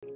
Hello.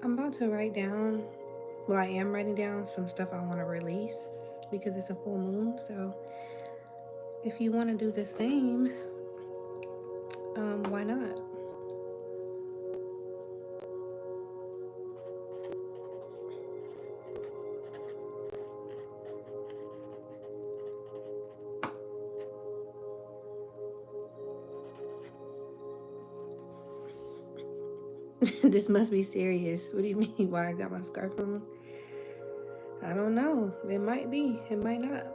I'm about to write down, well, I am writing down some stuff I want to release because it's a full moon. So if you want to do the same, why not? This must be serious. What do you mean? Why I got my scarf on? I don't know. It might be. It might not.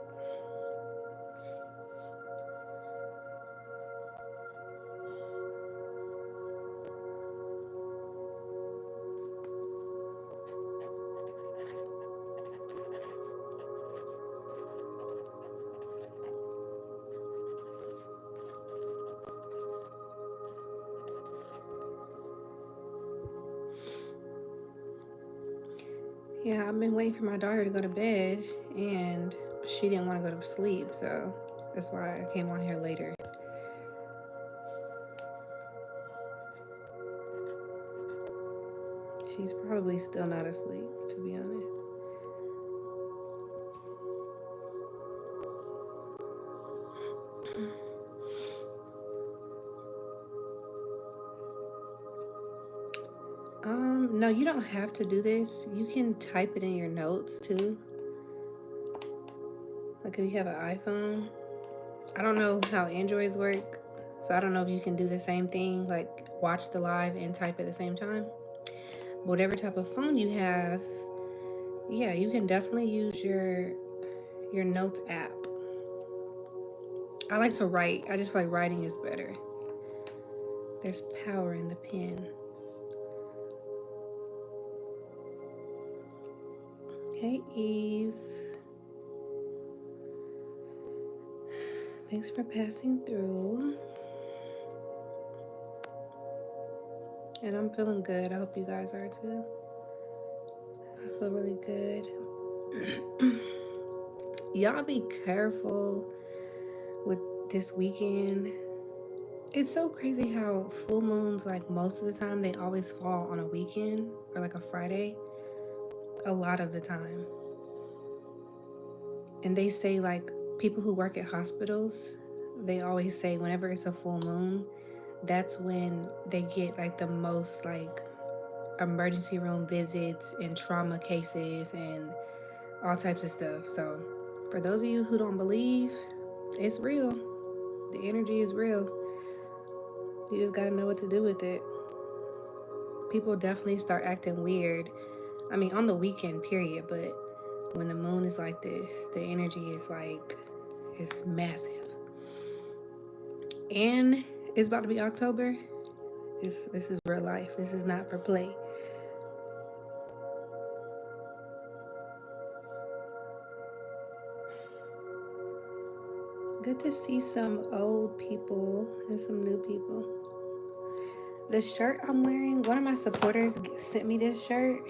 Yeah, I've been waiting for my daughter to go to bed, and she didn't want to go to sleep, so that's why I came on here later. She's probably still not asleep, to be honest. No, you don't have to do this. You can type it in your notes too. Like if you have an iPhone. I don't know how Androids work, so I don't know if you can do the same thing, like watch the live and type at the same time. Whatever type of phone you have, yeah, you can definitely use your notes app. I like to write. I just feel like writing is better. There's power in the pen. Hey, Eve. Thanks for passing through. And I'm feeling good. I hope you guys are too. I feel really good. Y'all be careful with this weekend. It's so crazy how full moons, like most of the time, they always fall on a weekend or like a Friday. A lot of the time. And they say, like, people who work at hospitals, they always say whenever it's a full moon, that's when they get like the most like emergency room visits and trauma cases and all types of stuff. So for those of you who don't believe, it's real. The energy is real. You just gotta know what to do with it. People definitely start acting weird. I mean, on the weekend, period. But when the moon is like this, the energy is like, it's massive. And it's about to be October. This is real life. This is not for play. Good to see some old people and some new people. The shirt I'm wearing, one of my supporters sent me this shirt.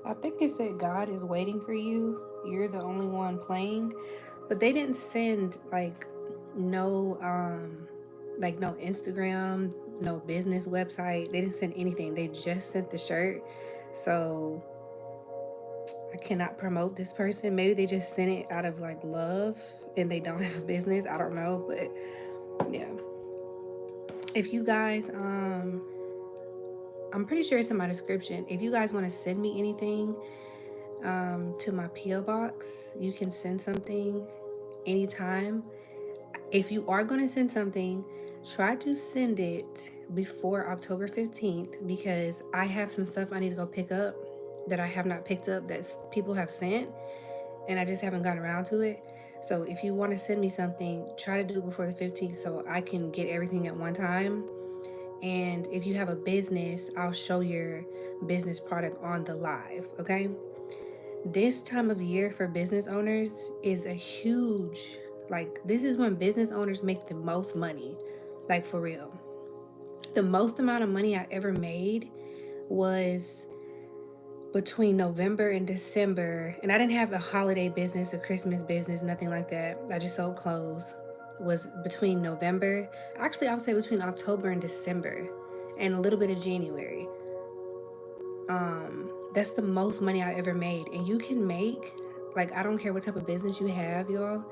I think it said God is waiting for you. You're the only one playing. But they didn't send like no Instagram, no business website. They didn't send anything. They just sent the shirt. So I cannot promote this person. Maybe they just sent it out of like love. and they don't have a business. I don't know, but yeah. If you guys, I'm pretty sure it's in my description. If you guys want to send me anything to my P.O. box, you can send something anytime. If you are going to send something, try to send it before October 15th, because I have some stuff I need to go pick up that I have not picked up that people have sent, and I just haven't gotten around to it. So if you want to send me something, try to do it before the 15th so I can get everything at one time. And if you have a business, I'll show your business product on the live, okay? This time of year for business owners is a huge, like, this is when business owners make the most money, like, for real. The most amount of money I ever made was between November and December, and I didn't have a holiday business, a Christmas business, nothing like that. I just sold clothes. Was between November, actually I would say between October and December, and a little bit of January. That's the most money I ever made. And you can make, like, I don't care what type of business you have, y'all,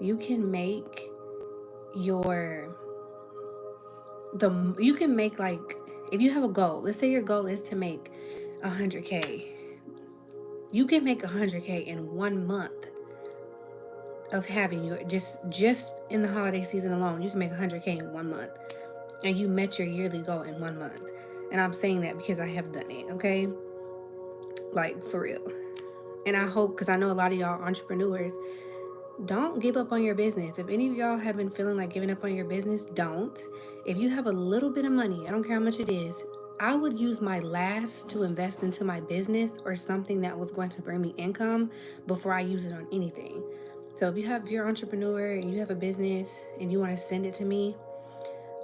you can make your you can make, like, if you have a goal, let's say your goal is to make 100K, you can make 100K in 1 month of having your just in the holiday season alone. You can make 100K in 1 month, and you met your yearly goal in 1 month. And I'm saying that because I have done it, okay? Like, for real. And I hope, because I know a lot of y'all entrepreneurs, don't give up on your business. If any of y'all have been feeling like giving up on your business, don't. If you have a little bit of money, I don't care how much it is, I would use my last to invest into my business or something that was going to bring me income before I use it on anything. So if you're an entrepreneur and you have a business and you want to send it to me,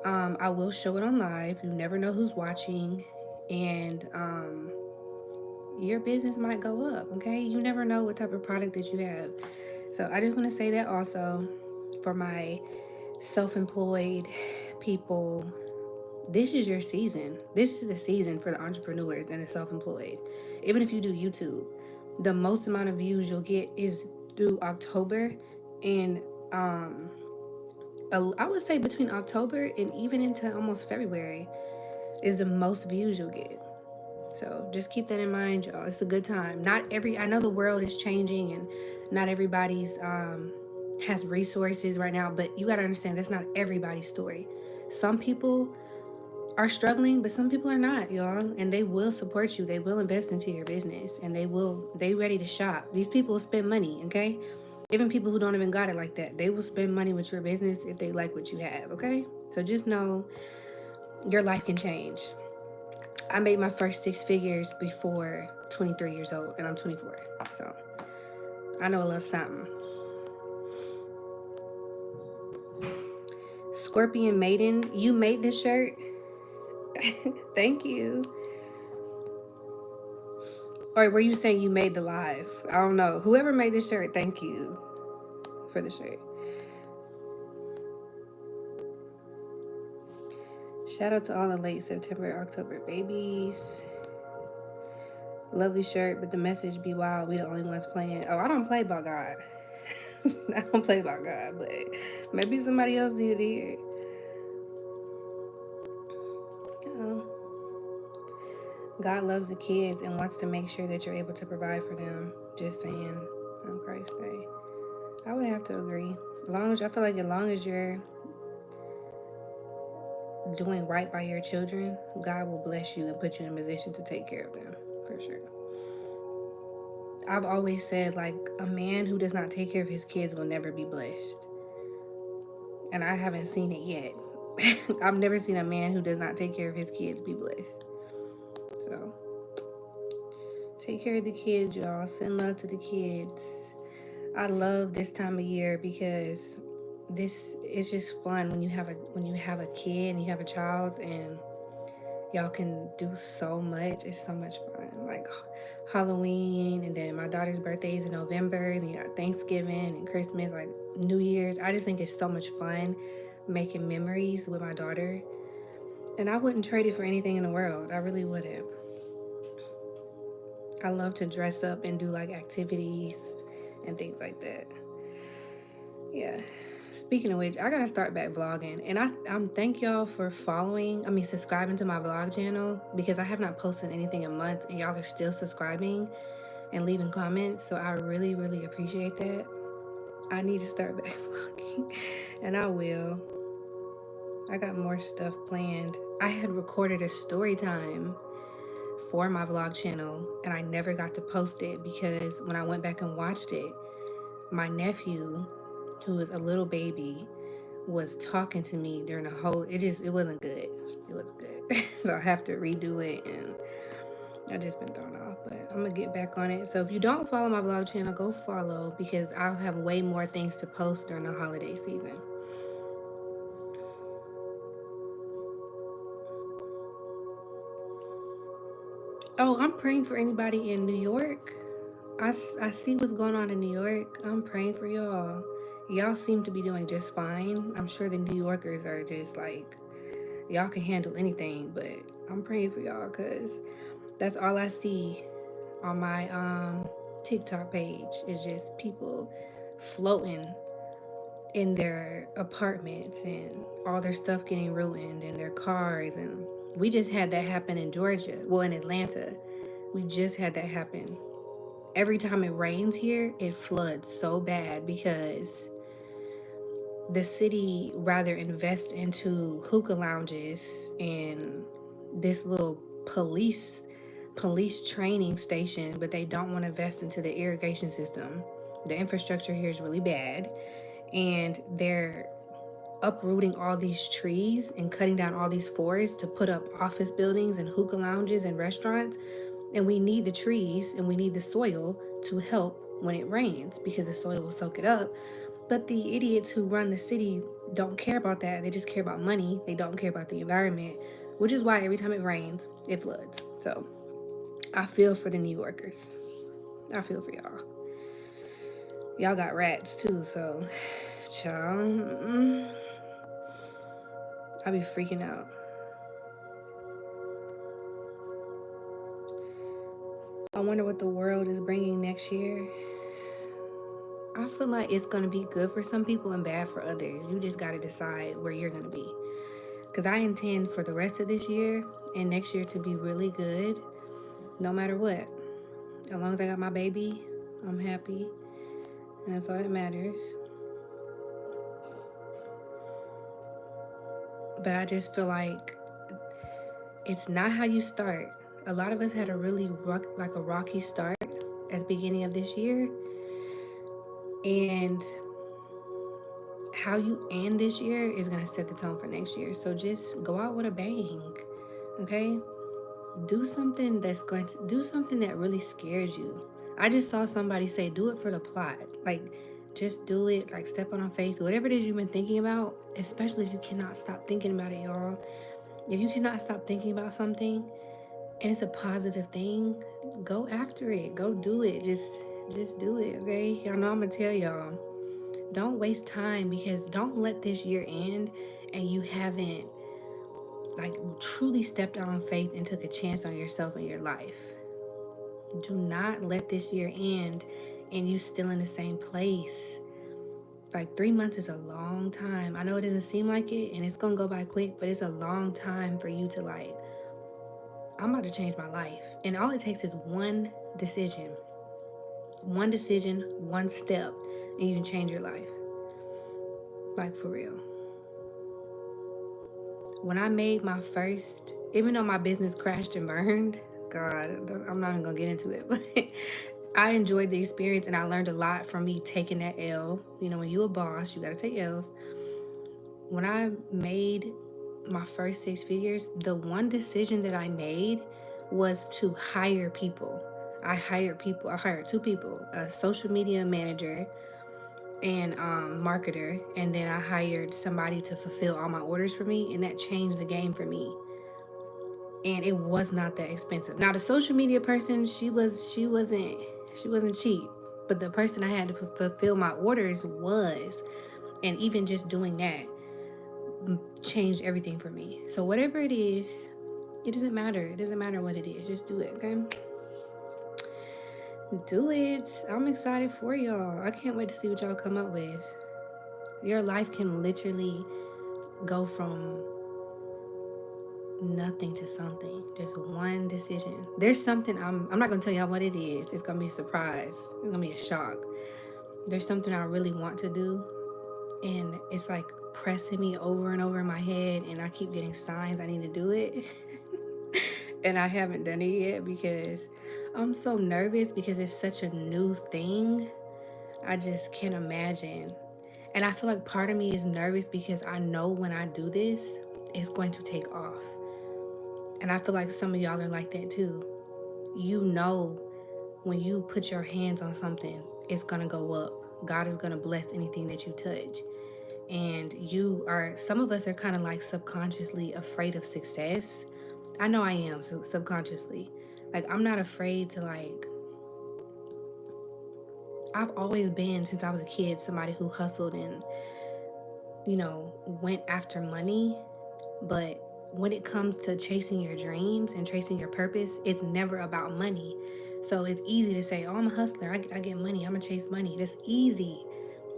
I will show it on live. You never know who's watching, and your business might go up, okay? You never know what type of product that you have. So I just want to say that also for my self-employed people. This is your season. This is the season for the entrepreneurs and the self-employed. Even if you do YouTube, the most amount of views you'll get is through October, and I would say between October and even into almost February is the most views you'll get. So just keep that in mind, y'all. It's a good time. I know the world is changing and not everybody's has resources right now, but you got to understand that's not everybody's story. Some people are struggling, but some people are not, y'all, and they will support you. They will invest into your business, and they ready to shop. These people spend money, okay? Even people who don't even got it like that, they will spend money with your business if they like what you have, okay? So just know your life can change. I made my first 6 figures before 23 years old, and I'm 24, so I know a little something. Scorpion Maiden, you made this shirt? Thank you. Or were you saying you made the live? I don't know. Whoever made this shirt, thank you for the shirt. Shout out to all the late September, October babies. Lovely shirt, but the message be wild. We the only ones playing. Oh, I don't play about God. I don't play about God, but maybe somebody else needed to hear it. God loves the kids and wants to make sure that you're able to provide for them. Just saying, on Christ's Day. I would have to agree. As long as you're doing right by your children, God will bless you and put you in a position to take care of them, for sure. I've always said, like, a man who does not take care of his kids will never be blessed. And I haven't seen it yet. I've never seen a man who does not take care of his kids be blessed. So, take care of the kids, y'all. Send love to the kids. I love this time of year because this is just fun when you have a kid and you have a child, and y'all can do so much. It's so much fun. Like Halloween, and then my daughter's birthday is in November, and you got Thanksgiving and Christmas, like New Year's. I just think it's so much fun making memories with my daughter. And I wouldn't trade it for anything in the world. I really wouldn't. I love to dress up and do like activities and things like that. Yeah. Speaking of which, I gotta start back vlogging, and I'm thank y'all for subscribing to my vlog channel, because I have not posted anything in months, and y'all are still subscribing and leaving comments. So I really, really appreciate that. I need to start back vlogging, and I will. I got more stuff planned. I had recorded a story time for my vlog channel, and I never got to post it because when I went back and watched it, my nephew, who was a little baby, was talking to me during the whole. It wasn't good. It wasn't good. So I have to redo it, and I just been thrown off. But I'm gonna get back on it. So if you don't follow my vlog channel, go follow, because I'll have way more things to post during the holiday season. Oh, I'm praying for anybody in New York. I see what's going on in New York. I'm praying for y'all. Y'all seem to be doing just fine. I'm sure the New Yorkers are just like, y'all can handle anything, but I'm praying for y'all, because that's all I see on my TikTok page is just people floating in their apartments and all their stuff getting ruined and their cars. And we just had that happen in Georgia. Well, in Atlanta, we just had that happen. Every time it rains here, it floods so bad because the city rather invest into hookah lounges and this little police training station, but they don't want to invest into the irrigation system. The infrastructure here is really bad, and they're uprooting all these trees and cutting down all these forests to put up office buildings and hookah lounges and restaurants. And we need the trees and we need the soil to help when it rains, because the soil will soak it up. But the idiots who run the city don't care about that. They just care about money. They don't care about the environment, which is why every time it rains, it floods. So I feel for the New Yorkers. I feel for y'all. Y'all got rats too, so child, I be freaking out. I wonder what the world is bringing next year. I feel like it's gonna be good for some people and bad for others. You just gotta decide where you're gonna be. Because I intend for the rest of this year and next year to be really good, no matter what. As long as I got my baby, I'm happy. And that's all that matters. But I just feel like it's not how you start. A lot of us had a really rocky start at the beginning of this year. And how you end this year is going to set the tone for next year. So just go out with a bang, okay? Do something that really scares you. I just saw somebody say, do it for the plot. Like, just do it, like step on faith, whatever it is you've been thinking about, especially if you cannot stop thinking about it, y'all. If you cannot stop thinking about something and it's a positive thing, go after it. Go do it. Just do it, okay? Y'all know I'm gonna tell y'all. Don't waste time, because don't let this year end and you haven't like truly stepped out on faith and took a chance on yourself and your life. Do not let this year end and you still in the same place. Like 3 months is a long time. I know it doesn't seem like it and it's gonna go by quick, but it's a long time for you to like, I'm about to change my life. And all it takes is one decision, one step, and you can change your life. Like, for real. When I made my first, even though my business crashed and burned, God, I'm not even gonna get into it, but I enjoyed the experience and I learned a lot from me taking that L. You know, when you're a boss, you gotta take L's. When I made my first 6 figures, the one decision that I made was to hire people. I hired 2 people, a social media manager and marketer, and then I hired somebody to fulfill all my orders for me, and that changed the game for me. And it was not that expensive. Now the social media person, she wasn't cheap, but the person I had to fulfill my orders was, and even just doing that changed everything for me. So whatever it is, it doesn't matter. It doesn't matter what it is. Just do it, okay? Do it. I'm excited for y'all. I can't wait to see what y'all come up with. Your life can literally go from nothing to something. Just one decision. There's something I'm not gonna tell y'all what it is. It's gonna be a surprise. It's gonna be a shock. There's something I really want to do, and it's like pressing me over and over in my head, and I keep getting signs I need to do it. And I haven't done it yet because I'm so nervous because it's such a new thing. I just can't imagine. And I feel like part of me is nervous because I know when I do this, it's going to take off. And I feel like some of y'all are like that too. You know, when you put your hands on something, it's going to go up. God is going to bless anything that you touch. And some of us are kind of like subconsciously afraid of success. I know I am, so subconsciously. Like, I'm not afraid to, like, I've always been, since I was a kid, somebody who hustled and, went after money. But when it comes to chasing your dreams and chasing your purpose, it's never about money. So it's easy to say, oh, I'm a hustler. I get money. I'm going to chase money. That's easy.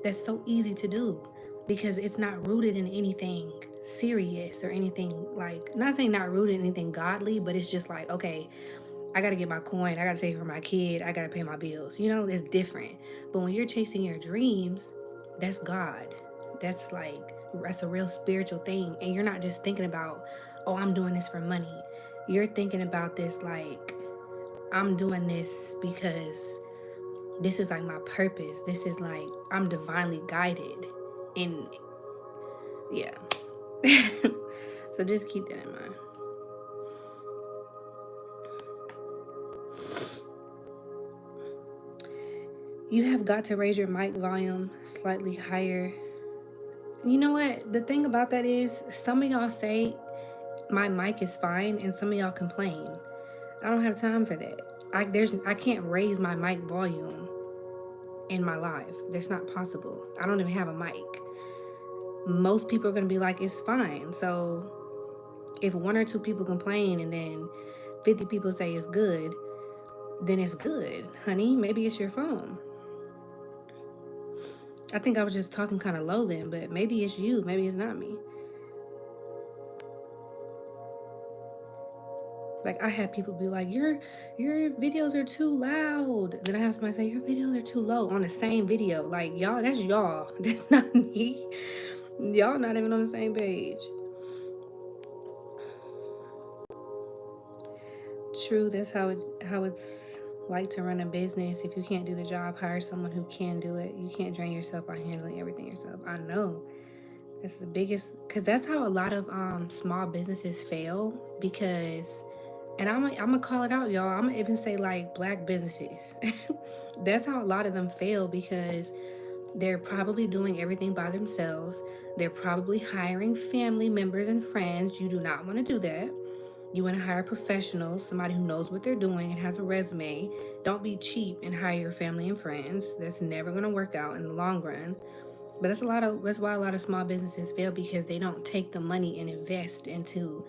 That's so easy to do because it's not rooted in anything serious or anything, like, not saying not rooted in anything godly, but it's just like, okay, I got to get my coin. I got to take for my kid. I got to pay my bills. It's different. But when you're chasing your dreams, that's God. That's like, that's a real spiritual thing. And you're not just thinking about, oh, I'm doing this for money. You're thinking about this like, I'm doing this because this is like my purpose. This is like, I'm divinely guided. And yeah. So just keep that in mind. You have got to raise your mic volume slightly higher. You know what? The thing about that is, some of y'all say my mic is fine, and some of y'all complain. I don't have time for that. I can't raise my mic volume in my live. That's not possible. I don't even have a mic. Most people are gonna be like, it's fine. So if one or two people complain and then 50 people say it's good, then it's good, honey. Maybe it's your phone. I think I was just talking kind of low then, but maybe it's you. Maybe it's not me. Like, I have people be like, your videos are too loud. Then I have somebody say, your videos are too low on the same video. Like, y'all, that's y'all. That's not me. Y'all not even on the same page. True, that's how it's like to run a business. If you can't do the job, hire someone who can do it. You can't drain yourself by handling everything yourself. I know. That's the biggest, because that's how a lot of small businesses fail. Because, and I'm gonna call it out, y'all. I'm gonna even say like black businesses. That's how a lot of them fail because they're probably doing everything by themselves. They're probably hiring family members and friends. You do not want to do that. You want to hire professionals, somebody who knows what they're doing and has a resume. Don't be cheap and hire your family and friends. That's never going to work out in the long run. But that's why a lot of small businesses fail, because they don't take the money and invest into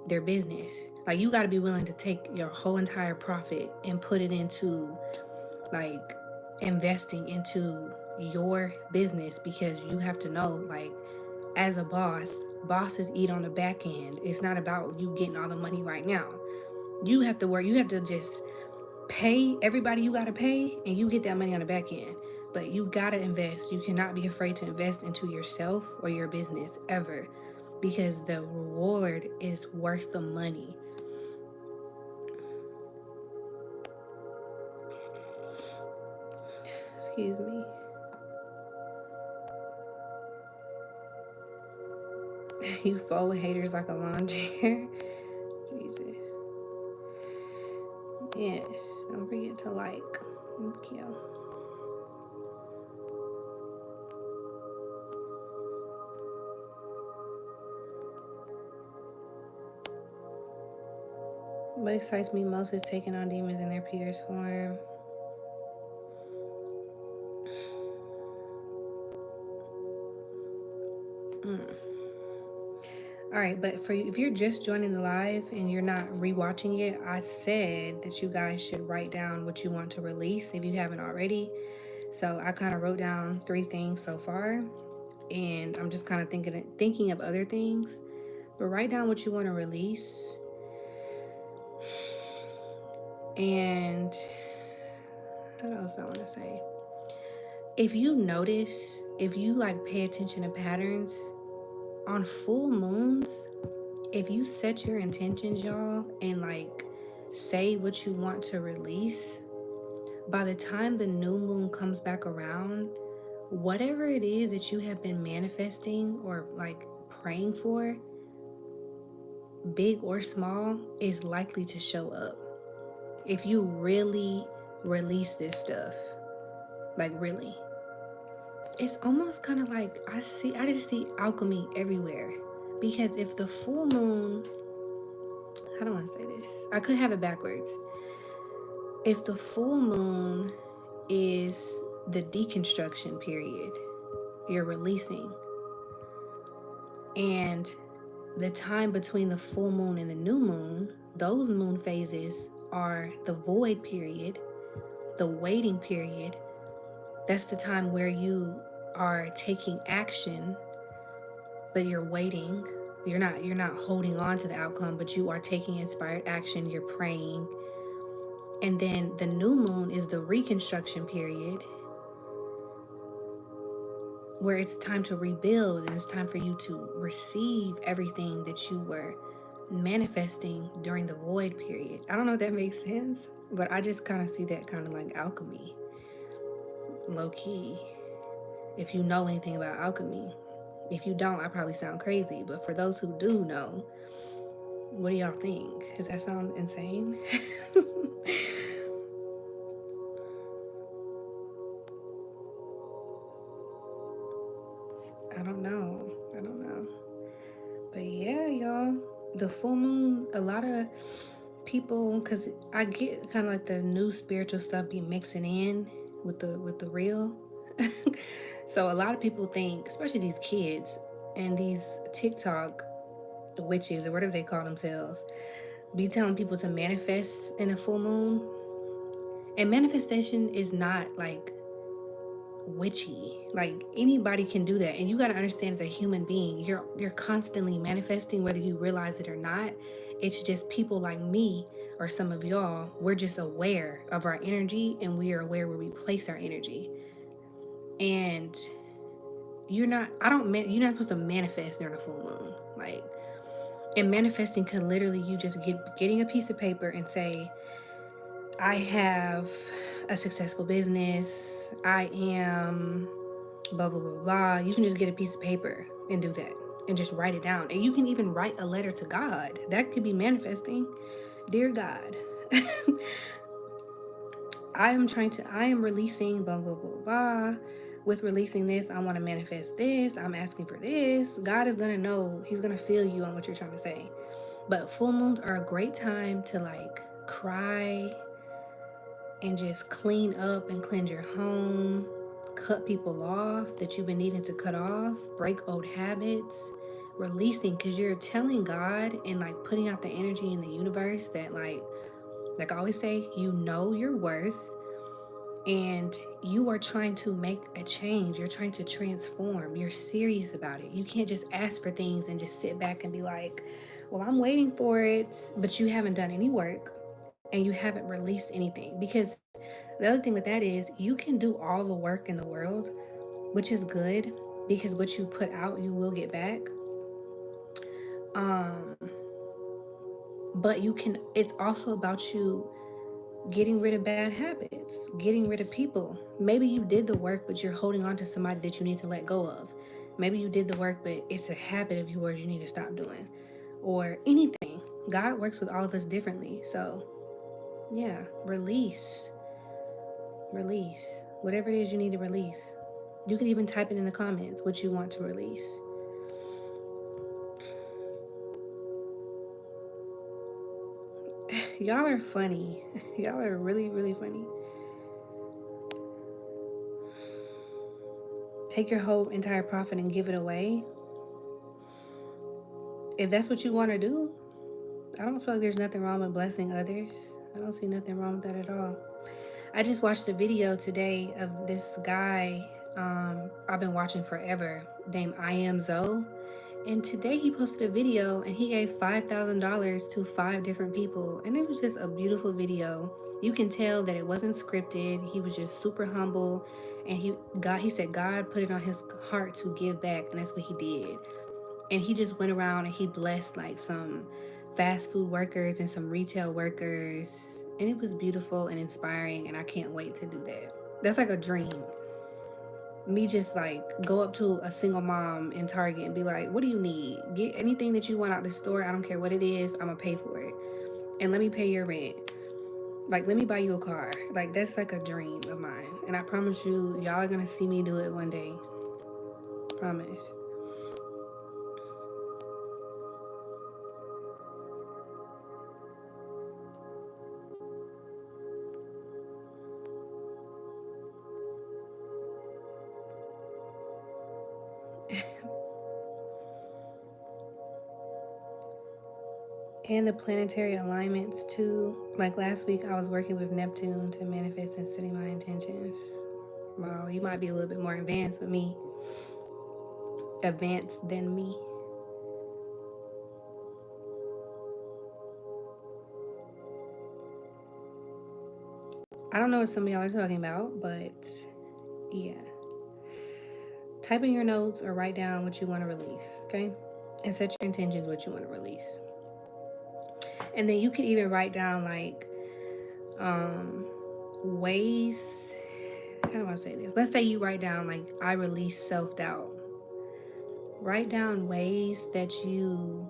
their business. Like, you got to be willing to take your whole entire profit and put it into, like, investing into your business, because you have to know, like, as a bosses eat on the back end. It's not about you getting all the money right now. You have to work. You have to just pay everybody you got to pay, and you get that money on the back end. But you got to invest. You cannot be afraid to invest into yourself or your business ever, because the reward is worth the money. Excuse me. You fold with haters like a lawn chair. Jesus. Yes. Don't forget to like. Thank you. What excites me most is taking on demons in their purest form. All right, but for you, if you're just joining the live and you're not rewatching it, I said that you guys should write down what you want to release if you haven't already. So I kind of wrote down 3 things so far. and I'm just kind of thinking of other things. But write down what you want to release. And what else I want to say? If you notice, if you like pay attention to patterns on full moons, if you set your intentions, y'all, and like say what you want to release, by the time the new moon comes back around, whatever it is that you have been manifesting or like praying for, big or small, is likely to show up. If you really release this stuff, like really. It's almost kind of like I just see alchemy everywhere. Because if the full moon, how do I say this? I could have it backwards. If the full moon is the deconstruction period, you're releasing. And the time between the full moon and the new moon, those moon phases are the void period, the waiting period. That's the time where you are taking action, but you're waiting. You're not holding on to the outcome, but you are taking inspired action, you're praying. And then the new moon is the reconstruction period, where it's time to rebuild and it's time for you to receive everything that you were manifesting during the void period. I don't know if that makes sense, but I just kind of see that kind of like alchemy, low key. If you know anything about alchemy, if you don't, I probably sound crazy, but for those who do know, what do y'all think? Does that sound insane? I don't know. I don't know. But yeah, y'all, the full moon, a lot of people, because I get kind of like the new spiritual stuff be mixing in with the real. So a lot of people think, especially these kids and these TikTok witches or whatever they call themselves, be telling people to manifest in a full moon. And manifestation is not like witchy. Like anybody can do that. And you got to understand, as a human being, you're constantly manifesting whether you realize it or not. It's just people like me or some of y'all, we're just aware of our energy and we are aware where we place our energy. And you're not supposed to manifest during a full moon. Like, and manifesting could literally you just getting a piece of paper and say, I have a successful business. I am blah, blah, blah, blah. You can just get a piece of paper and do that and just write it down. And you can even write a letter to God. That could be manifesting. Dear God, I am releasing blah, blah, blah, blah. With releasing this, I want to manifest this. I'm asking for this. God is going to know. He's going to feel you on what you're trying to say. But full moons are a great time to like cry and just clean up and cleanse your home, cut people off that you've been needing to cut off, break old habits, releasing, because you're telling God and like putting out the energy in the universe that like I always say, you know your worth and you are trying to make a change. You're trying to transform. You're serious about it. You can't just ask for things and just sit back and be like, well, I'm waiting for it, but you haven't done any work and you haven't released anything. Because the other thing with that is you can do all the work in the world, which is good because what you put out, you will get back. Um, but it's also about you getting rid of bad habits, getting rid of people. Maybe you did the work, but you're holding on to somebody that you need to let go of. Maybe you did the work, but it's a habit of yours you need to stop doing, or anything. God works with all of us differently. So, yeah, release whatever it is you need to release. You can even type it in the comments what you want to release. Y'all are funny. Y'all are really, really funny. Take your whole entire profit and give it away. If that's what you want to do, I don't feel like there's nothing wrong with blessing others. I don't see nothing wrong with that at all. I just watched a video today of this guy. I've been watching forever, named I Am Zoe. And today he posted a video and he gave $5,000 to 5 different people. And it was just a beautiful video. You can tell that it wasn't scripted. He was just super humble. And he said God put it on his heart to give back. And that's what he did. And he just went around and he blessed like some fast food workers and some retail workers. And it was beautiful and inspiring. And I can't wait to do that. That's like a dream. Me just like go up to a single mom in Target and be like, what do you need? Get anything that you want out the store. I don't care what it is. I'm gonna pay for it. And let me pay your rent. Like, let me buy you a car. Like, that's like a dream of mine. And I promise you, y'all are gonna see me do it one day. Promise. And the planetary alignments too. Like last week, I was working with Neptune to manifest and study my intentions. Wow, you might be a little bit more advanced with me. Advanced than me. I don't know what some of y'all are talking about, but yeah. Type in your notes or write down what you want to release, okay? And set your intentions what you want to release. And then you can even write down like ways. How do I say this? Let's say you write down like I release self-doubt. Write down ways that you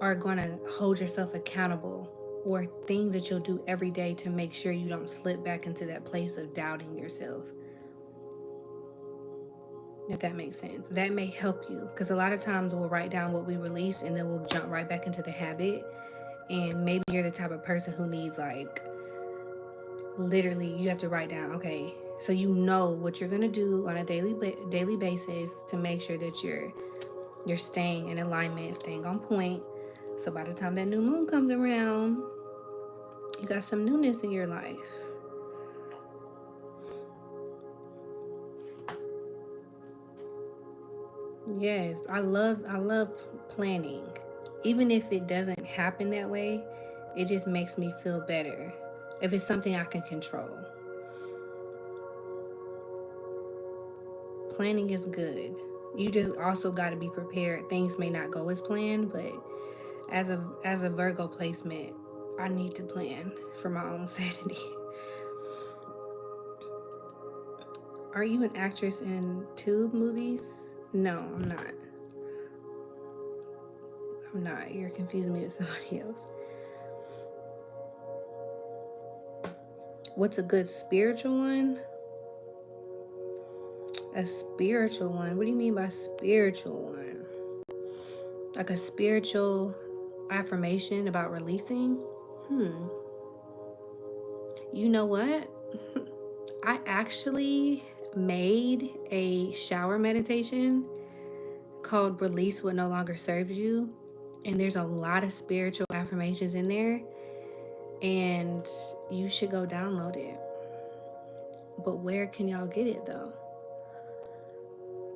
are going to hold yourself accountable, or things that you'll do every day to make sure you don't slip back into that place of doubting yourself. If that makes sense. That may help you, because a lot of times we'll write down what we release and then we'll jump right back into the habit. And maybe you're the type of person who needs like literally you have to write down, okay, so you know what you're going to do on a daily basis to make sure that you're staying in alignment, staying on point. So by the time that new moon comes around, you got some newness in your life. Yes, I love planning. Even if it doesn't happen that way, it just makes me feel better. If it's something I can control. Planning is good. You just also got to be prepared. Things may not go as planned, but as a Virgo placement, I need to plan for my own sanity. Are you an actress in tube movies? No, I'm not. I'm not. You're confusing me with somebody else. What's a good spiritual one? A spiritual one? What do you mean by spiritual one? Like a spiritual affirmation about releasing? You know what? I actually made a shower meditation called Release What No Longer Serves You. And there's a lot of spiritual affirmations in there. And you should go download it. But where can y'all get it though?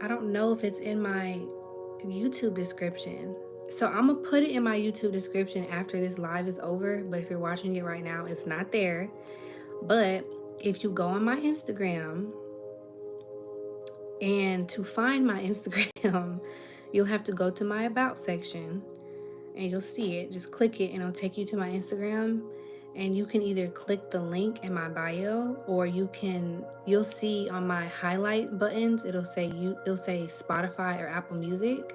I don't know if it's in my YouTube description. So I'm going to put it in my YouTube description after this live is over. But if you're watching it right now, it's not there. But if you go on my Instagram, and to find my Instagram, you'll have to go to my About section and you'll see it. Just click it and it'll take you to my Instagram. And you can either click the link in my bio, or you'll see on my highlight buttons, it'll say Spotify or Apple Music.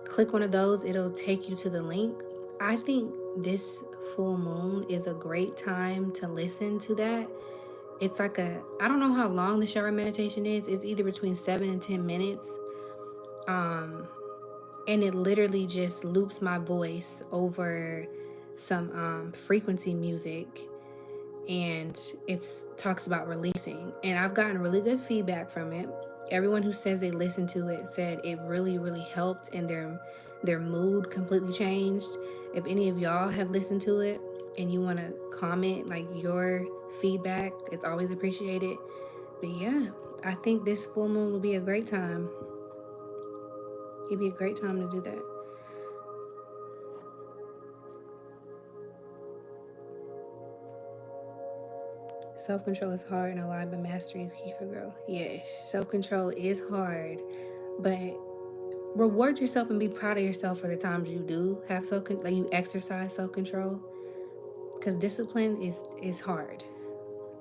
Click one of those, it'll take you to the link. I think this full moon is a great time to listen to that. It's like I don't know how long the shower meditation is. It's either between 7 and 10 minutes. And it literally just loops my voice over some frequency music. And it talks about releasing. And I've gotten really good feedback from it. Everyone who says they listened to it said it really, really helped and their mood completely changed. If any of y'all have listened to it and you want to comment like your feedback, it's always appreciated. But yeah, I think this full moon will be a great time. It'd be a great time to do that. Self-control is hard and alive, but mastery is key for growth. Yes, self-control is hard, but reward yourself and be proud of yourself for the times you do have like you exercise self-control, because discipline is hard.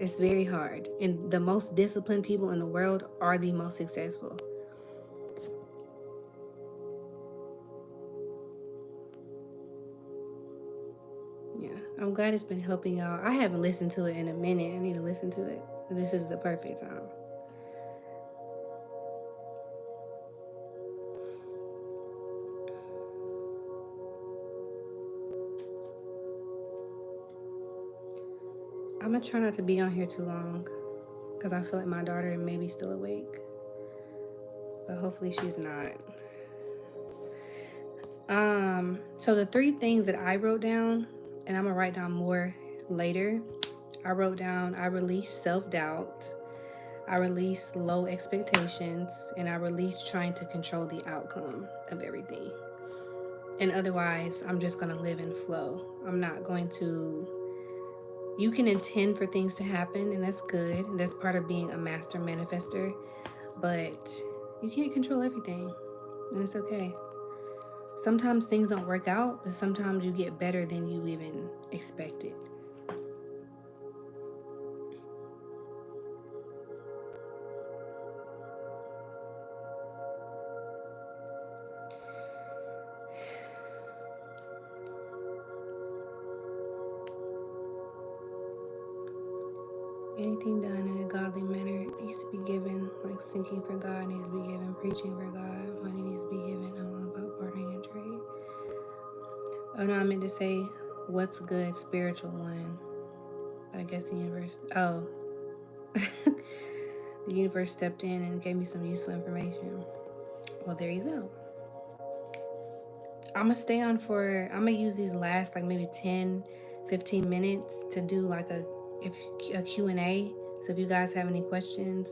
It's very hard, and the most disciplined people in the world are the most successful. Yeah, I'm glad it's been helping y'all. I haven't listened to it in a minute. I need to listen to it. This is the perfect time. I'm gonna try not to be on here too long because I feel like my daughter may be still awake, but hopefully she's not. So the 3 things that I wrote down, and I'm gonna write down more later. I wrote down I release self-doubt, I release low expectations, and I release trying to control the outcome of everything. And otherwise, I'm just gonna live in flow. I'm not going to. You can intend for things to happen, and that's good. And that's part of being a master manifester. But you can't control everything, and it's okay. Sometimes things don't work out, but sometimes you get better than you even expected. Anything done in a godly manner needs to be given, like seeking for God needs to be given, preaching for God, money needs to be given. I'm all about bartering and trade. Oh no, I meant to say what's good, spiritual one. But I guess the universe. Oh, the universe stepped in and gave me some useful information. Well, there you go. I'm gonna use these last like maybe 10, 15 minutes to do like a Q&A. So if you guys have any questions,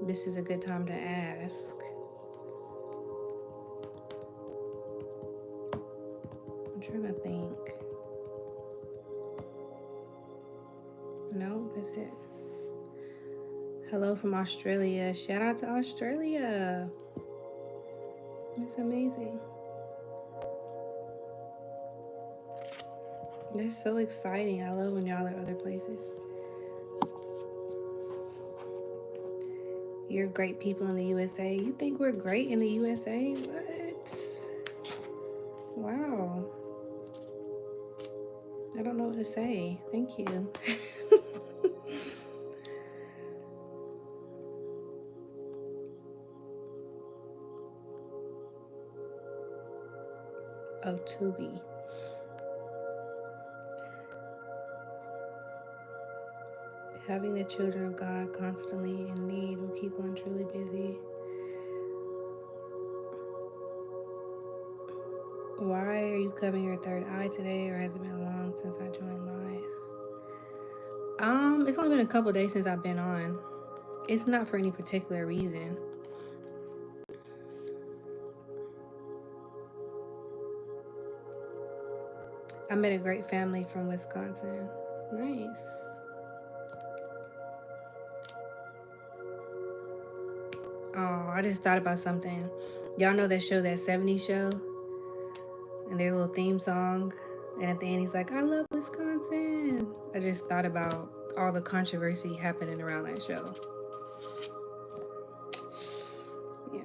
this is a good time to ask. I'm trying to think. No, that's it. Hello from Australia. Shout out to Australia. That's amazing. That's so exciting. I love when y'all are other places. You're great people in the USA. You think we're great in the USA? What? Wow. I don't know what to say. Thank you. Oh, Tubi. Having the children of God constantly in need will keep one truly busy. Why are you covering your third eye today, or has it been long since I joined live? It's only been a couple days since I've been on. It's not for any particular reason. I met a great family from Wisconsin. Nice. Oh, I just thought about something. Y'all know that show, that 70s show? And their little theme song. And at the end, he's like, I love Wisconsin. I just thought about all the controversy happening around that show. Yeah.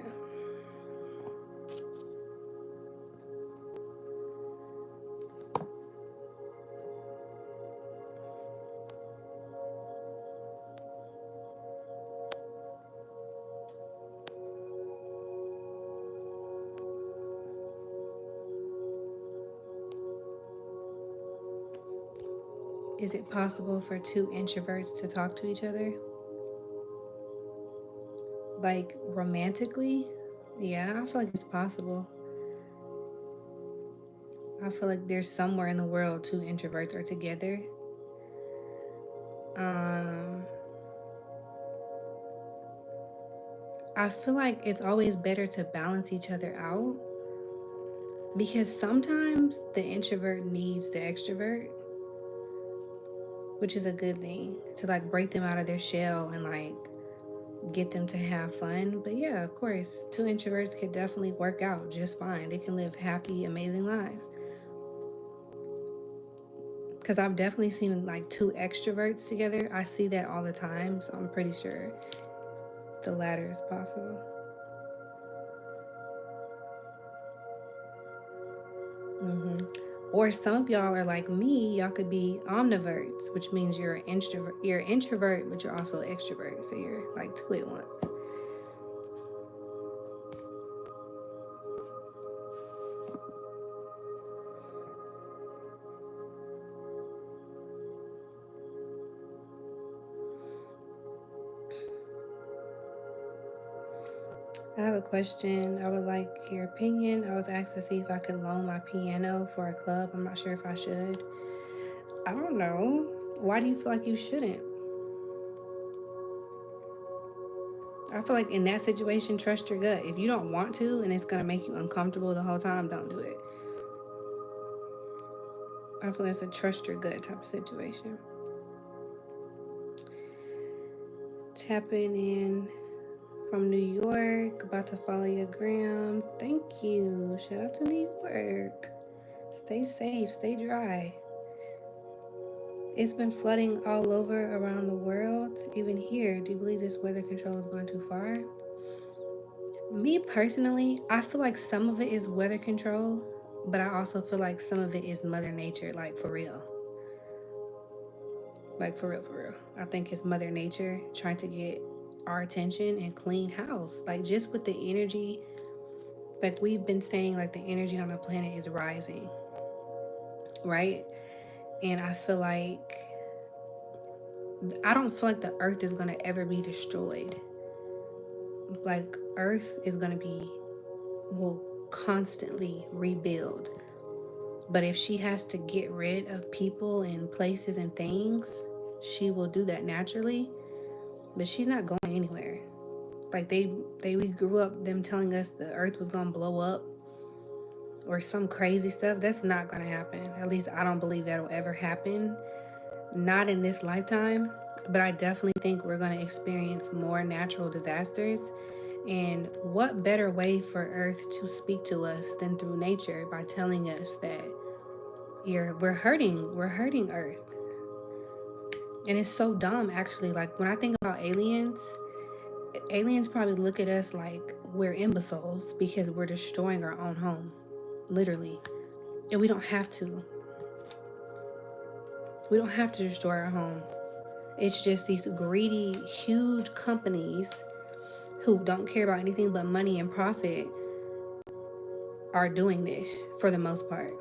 Is it possible for 2 introverts to talk to each other? Like romantically? Yeah, I feel like it's possible. I feel like there's somewhere in the world 2 introverts are together. Um, I feel like it's always better to balance each other out, because sometimes the introvert needs the extrovert, which is a good thing to like break them out of their shell and like get them to have fun. But yeah, of course, two introverts could definitely work out just fine. They can live happy, amazing lives. Because I've definitely seen like two extroverts together. I see that all the time, so I'm pretty sure the latter is possible. hmm Or some of y'all are like me. Y'all could be omniverts, which means you're an introvert. You're an introvert, but you're also an extrovert. So you're like two at once. I have a question. I would like your opinion. I was asked to see if I could loan my piano for a club. I'm not sure if I should. I don't know. Why do you feel like you shouldn't? I feel like in that situation, trust your gut. If you don't want to and it's going to make you uncomfortable the whole time, don't do it. I feel like it's a trust your gut type of situation. Tapping in from New York, about to follow your gram. Thank you. Shout out to New York. Stay safe, stay dry. It's been flooding all over around the world, even here. Do you believe this weather control is going too far? Me personally, I feel like some of it is weather control, but I also feel like some of it is Mother Nature, like for real. Like for real, for real. I think it's Mother Nature trying to get our attention and clean house. Like just with the energy, like we've been saying, like the energy on the planet is rising, right? And I don't feel like the earth is gonna ever be destroyed. Like earth is gonna be, will constantly rebuild. But if she has to get rid of people and places and things, she will do that naturally. But she's not going anywhere. Like we grew up them telling us the earth was gonna blow up or some crazy stuff. That's not gonna happen. At least I don't believe that'll ever happen. Not in this lifetime. But I definitely think we're gonna experience more natural disasters. And what better way for earth to speak to us than through nature by telling us that we're hurting earth. And it's so dumb actually. Like when I think about aliens probably look at us like we're imbeciles because we're destroying our own home, literally. And we don't have to destroy our home. It's just these greedy huge companies who don't care about anything but money and profit are doing this for the most part.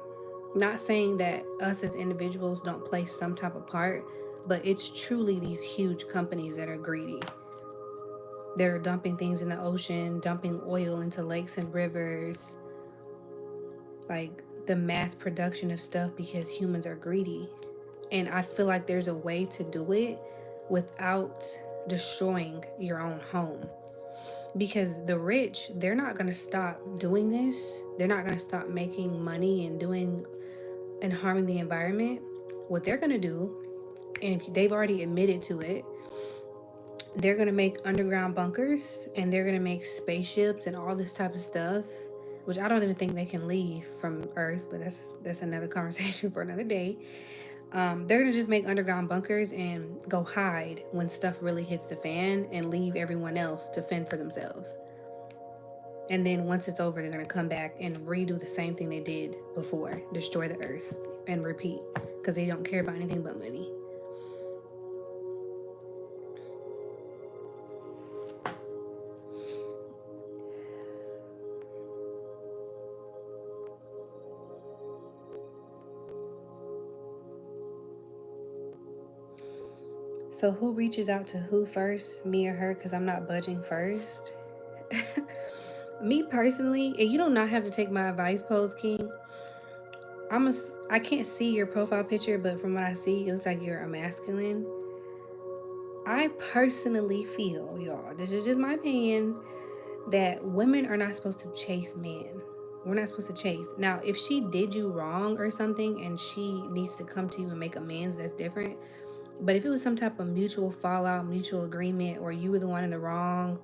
Not saying that us as individuals don't play some type of part, but it's truly these huge companies that are greedy. They're dumping things in the ocean, dumping oil into lakes and rivers, like the mass production of stuff because humans are greedy. And I feel like there's a way to do it without destroying your own home. Because the rich, they're not going to stop doing this. They're not going to stop making money and doing and harming the environment. What they're going to do, and if they've already admitted to it, they're going to make underground bunkers and they're going to make spaceships and all this type of stuff, which I don't even think they can leave from Earth, but that's another conversation for another day. They're going to just make underground bunkers and go hide when stuff really hits the fan and leave everyone else to fend for themselves. And then once it's over, they're going to come back and redo the same thing they did before, destroy the earth and repeat, because they don't care about anything but money. So who reaches out to who first, me or her? Because I'm not budging first. Me personally, and you do not have to take my advice, Pose King. I can't see your profile picture, but from what I see, it looks like you're a masculine. I personally feel, y'all, this is just my opinion, that women are not supposed to chase men. We're not supposed to chase. Now, if she did you wrong or something and she needs to come to you and make amends, that's different. But if it was some type of mutual fallout, mutual agreement, or you were the one in the wrong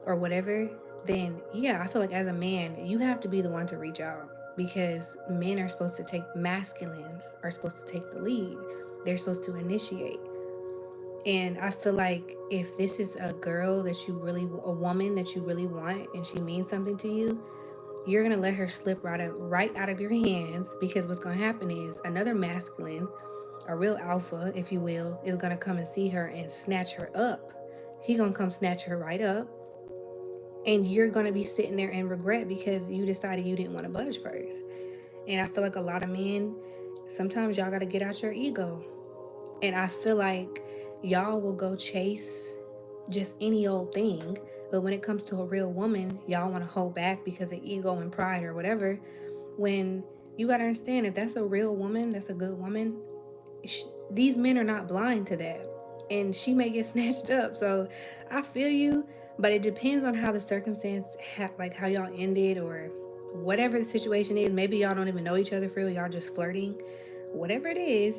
or whatever, then yeah, I feel like as a man, you have to be the one to reach out, because men are supposed to take, masculines are supposed to take the lead. They're supposed to initiate. And I feel like if this is a girl that you really, a woman that you really want, and she means something to you, you're gonna let her slip right out of your hands, because what's gonna happen is another masculine, a real alpha, if you will, is gonna come and see her and snatch her up. He gonna come snatch her right up, and you're gonna be sitting there in regret because you decided you didn't want to budge first. And I feel like a lot of men, sometimes y'all gotta get out your ego. And I feel like y'all will go chase just any old thing, but when it comes to a real woman, y'all want to hold back because of ego and pride or whatever. When you got to understand, if that's a real woman, that's a good woman, these men are not blind to that. And she may get snatched up. So I feel you, but it depends on how the circumstance, like how y'all ended or whatever the situation is. Maybe y'all don't even know each other for real. Y'all just flirting. Whatever it is,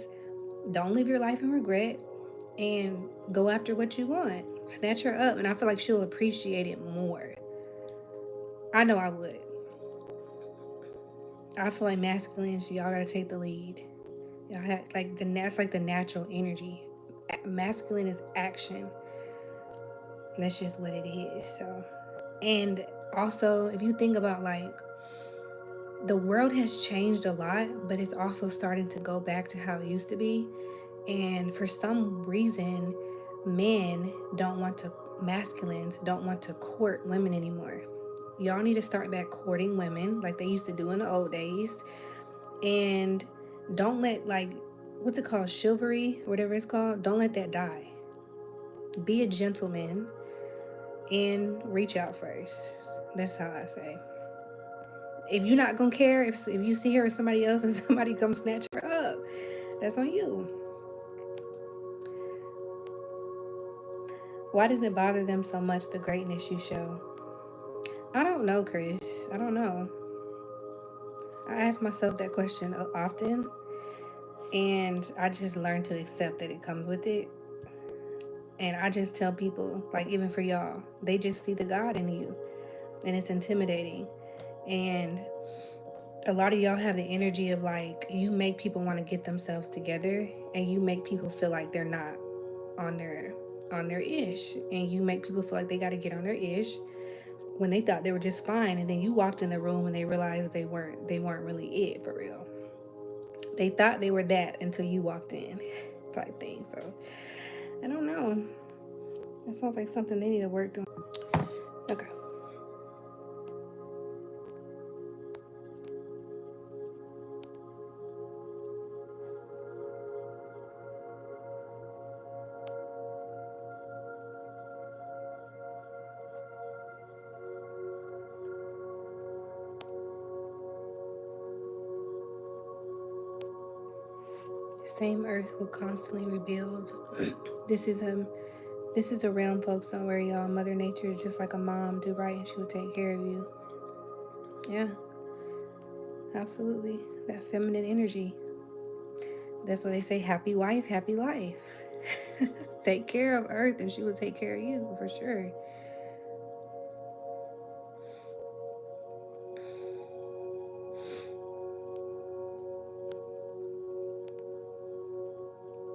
don't live your life in regret and go after what you want. Snatch her up, and I feel like she'll appreciate it more. I know I would. I feel like masculines, y'all gotta take the lead. Y'all have like that's like the natural energy. Masculine is action. That's just what it is. So, and also if you think about like the world has changed a lot, but it's also starting to go back to how it used to be. And for some reason, men don't want to, masculines don't want to court women anymore. Y'all need to start back courting women like they used to do in the old days. And don't let, like, what's it called? Chivalry, whatever it's called. Don't let that die. Be a gentleman and reach out first. That's how I say. If you're not gonna care, if you see her with somebody else and somebody comes snatch her up, that's on you. Why does it bother them so much, the greatness you show? I don't know, Chris. I don't know. I ask myself that question often, and I just learn to accept that it comes with it. And I just tell people, like, even for y'all, they just see the God in you, and it's intimidating. And a lot of y'all have the energy of like, you make people want to get themselves together, and you make people feel like they're not on their ish, and you make people feel like they got to get on their ish when they thought they were just fine, and then you walked in the room and they realized they weren't really it for real. They thought they were that until you walked in, type thing. So I don't know. That sounds like something they need to work through. Okay. Same earth will constantly rebuild. This is a realm, folks. Don't worry, y'all. Mother Nature is just like a mom. Do right and she will take care of you. Yeah, absolutely. That feminine energy. That's why they say happy wife, happy life. Take care of earth and she will take care of you for sure.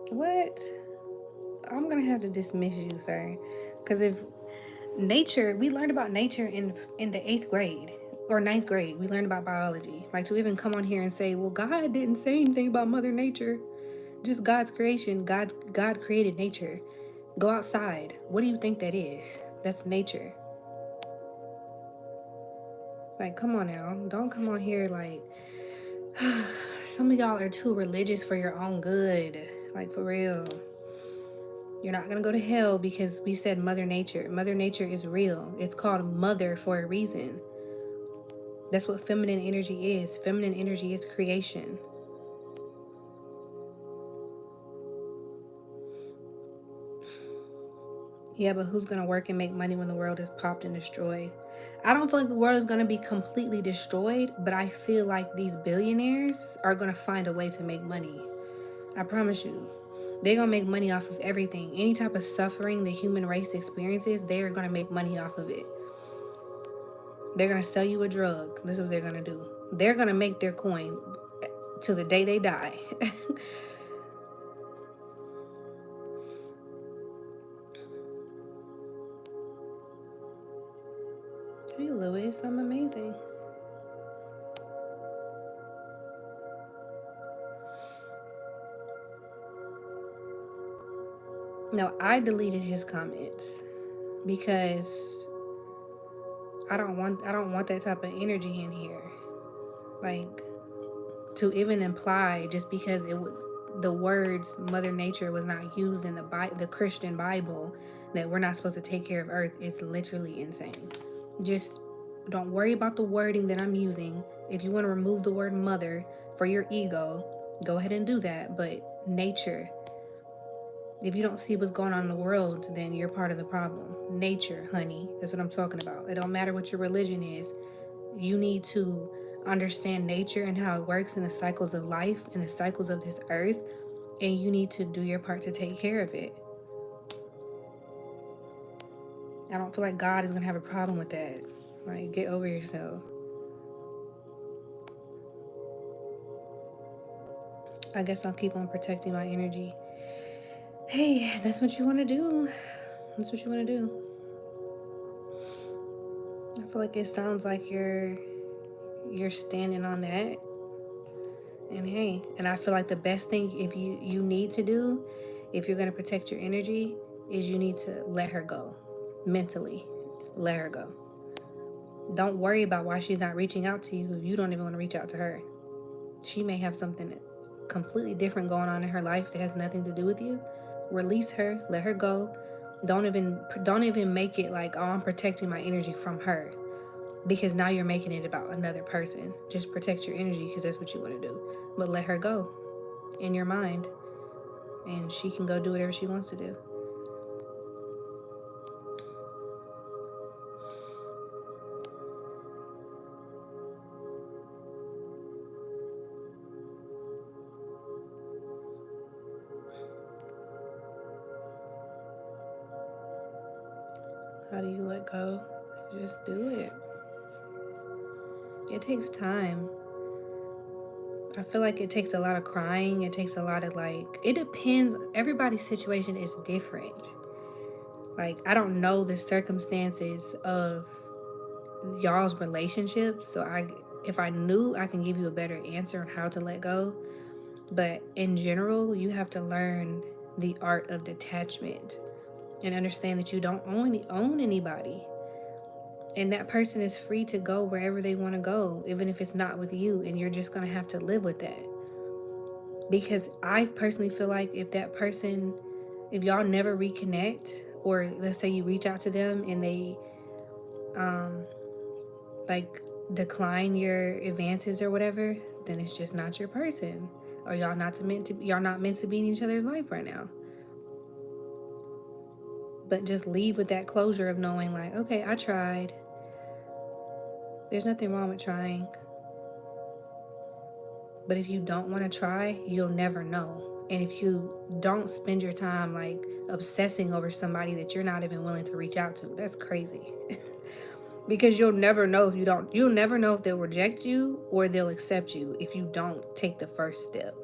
What? I'm gonna have to dismiss you, sir. Because if nature, we learned about nature in the 8th grade or 9th grade. We learned about biology. Like, to even come on here and say, well, God didn't say anything about Mother Nature, just God's creation. God created nature. Go outside. What do you think that is? That's nature. Like, come on now. Don't come on here like some of y'all are too religious for your own good. Like, for real. You're not gonna go to hell because we said Mother Nature. Mother Nature is real. It's called mother for a reason. That's what feminine energy is. Feminine energy is creation. Yeah, but who's going to work and make money when the world is popped and destroyed? I don't feel like the world is going to be completely destroyed, but I feel like these billionaires are going to find a way to make money. I promise you. They're going to make money off of everything. Any type of suffering the human race experiences, they're going to make money off of it. They're going to sell you a drug. This is what they're going to do. They're going to make their coin till the day they die. Hey, Louis, I'm amazing. No, I deleted his comments because I don't want that type of energy in here. Like, to even imply just because the words Mother Nature was not used in the Christian Bible, that we're not supposed to take care of Earth, is literally insane. Just don't worry about the wording that I'm using. If you want to remove the word mother for your ego, go ahead and do that. But nature, if you don't see what's going on in the world, then you're part of the problem. Nature, honey, that's what I'm talking about. It don't matter what your religion is. You need to understand nature and how it works in the cycles of life and the cycles of this earth, and you need to do your part to take care of it. I don't feel like God is going to have a problem with that. Like, get over yourself. I guess I'll keep on protecting my energy. Hey, that's what you want to do. That's what you want to do. I feel like it sounds like you're standing on that. And hey, and I feel like the best thing if you need to do, if you're going to protect your energy, is you need to let her go. Mentally, let her go. Don't worry about why she's not reaching out to you if you don't even want to reach out to her. She may have something completely different going on in her life that has nothing to do with you. Release her, let her go. Don't even make it like, oh, I'm protecting my energy from her, because now you're making it about another person. Just protect your energy because that's what you want to do. But let her go in your mind, and she can go do whatever she wants to do. How do you let go? Just do it. It takes time. I feel like it takes a lot of crying. It takes a lot of it depends. Everybody's situation is different. Like, I don't know the circumstances of y'all's relationships. So if I knew, I can give you a better answer on how to let go. But in general, you have to learn the art of detachment and understand that you don't own anybody. And that person is free to go wherever they want to go, even if it's not with you. And you're just going to have to live with that. Because I personally feel like if y'all never reconnect, or let's say you reach out to them and they decline your advances or whatever, then it's just not your person. Or y'all not meant to be in each other's life right now. But just leave with that closure of knowing, like, okay, I tried. There's nothing wrong with trying. But if you don't want to try, you'll never know. And if you don't spend your time obsessing over somebody that you're not even willing to reach out to, that's crazy. Because you'll never know if they'll reject you or they'll accept you if you don't take the first step.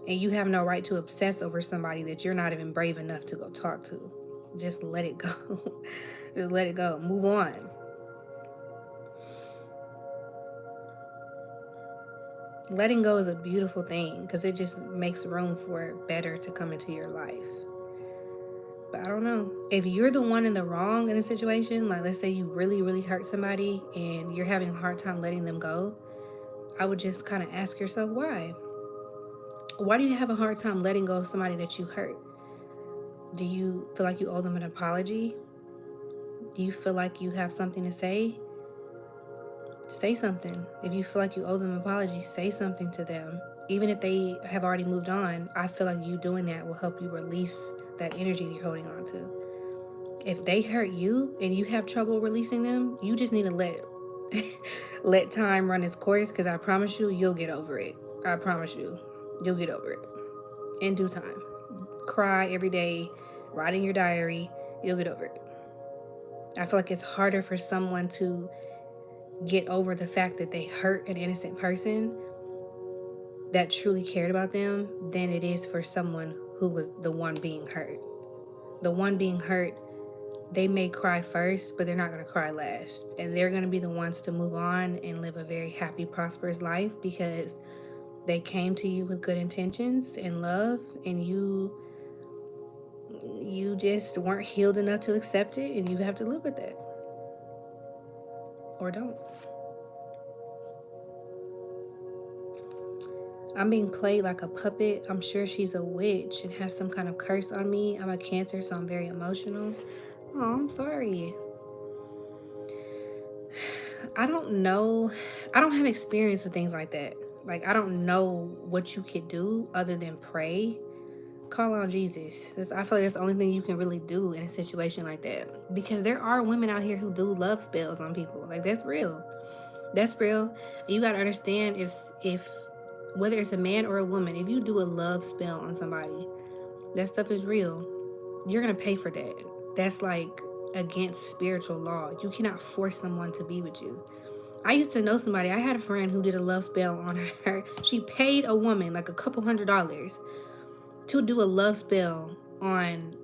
And you have no right to obsess over somebody that you're not even brave enough to go talk to. Just let it go. Just let it go. Move on. Letting go is a beautiful thing because it just makes room for better to come into your life. But I don't know. If you're the one in the wrong in a situation, like let's say you really, really hurt somebody and you're having a hard time letting them go, I would just kind of ask yourself why. Why do you have a hard time letting go of somebody that you hurt? Do you feel like you owe them an apology? Do you feel like you have something to say? Say something. If you feel like you owe them an apology, say something to them. Even if they have already moved on, I feel like you doing that will help you release that energy you're holding on to. if they hurt you and you have trouble releasing them, you just need to let time run its course, because I promise you, you'll get over it. I promise you, you'll get over it in due time. Cry every day, write in your diary, you'll get over it. I feel like it's harder for someone to get over the fact that they hurt an innocent person that truly cared about them than it is for someone who was the one being hurt. The one being hurt, they may cry first, but they're not going to cry last. And they're going to be the ones to move on and live a very happy, prosperous life because they came to you with good intentions and love, and you just weren't healed enough to accept it, and you have to live with that. Or don't. I'm being played like a puppet. I'm sure she's a witch and has some kind of curse on me. I'm a Cancer, so I'm very emotional. Oh, I'm sorry. I don't know. I don't have experience with things like that. Like, I don't know what you could do other than pray. Call on Jesus. I feel like that's the only thing you can really do in a situation like that. Because there are women out here who do love spells on people. Like, that's real. That's real. You got to understand, if whether it's a man or a woman, if you do a love spell on somebody, that stuff is real. You're going to pay for that. That's like against spiritual law. You cannot force someone to be with you. I used to know somebody. I had a friend who did a love spell on her. She paid a woman like a couple $100s to do a love spell on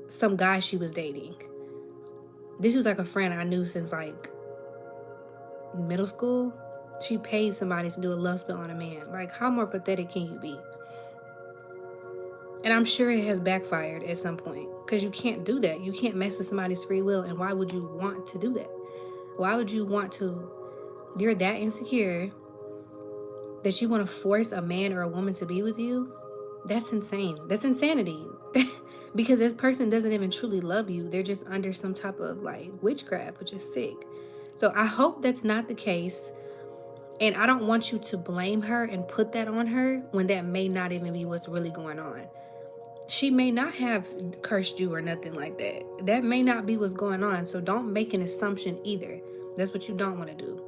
some guy she was dating. This was like a friend I knew since like middle school. She paid somebody to do a love spell on a man. Like, how more pathetic can you be? And I'm sure it has backfired at some point, because you can't do that. You can't mess with somebody's free will. And why would you want to do that? Why would you want to? You're that insecure that you want to force a man or a woman to be with you? That's insane. That's insanity. Because this person doesn't even truly love you. They're just under some type of like witchcraft, which is sick. So I hope that's not the case. And I don't want you to blame her and put that on her when that may not even be what's really going on. She may not have cursed you or nothing like that. That may not be what's going on. So don't make an assumption either. That's what you don't want to do.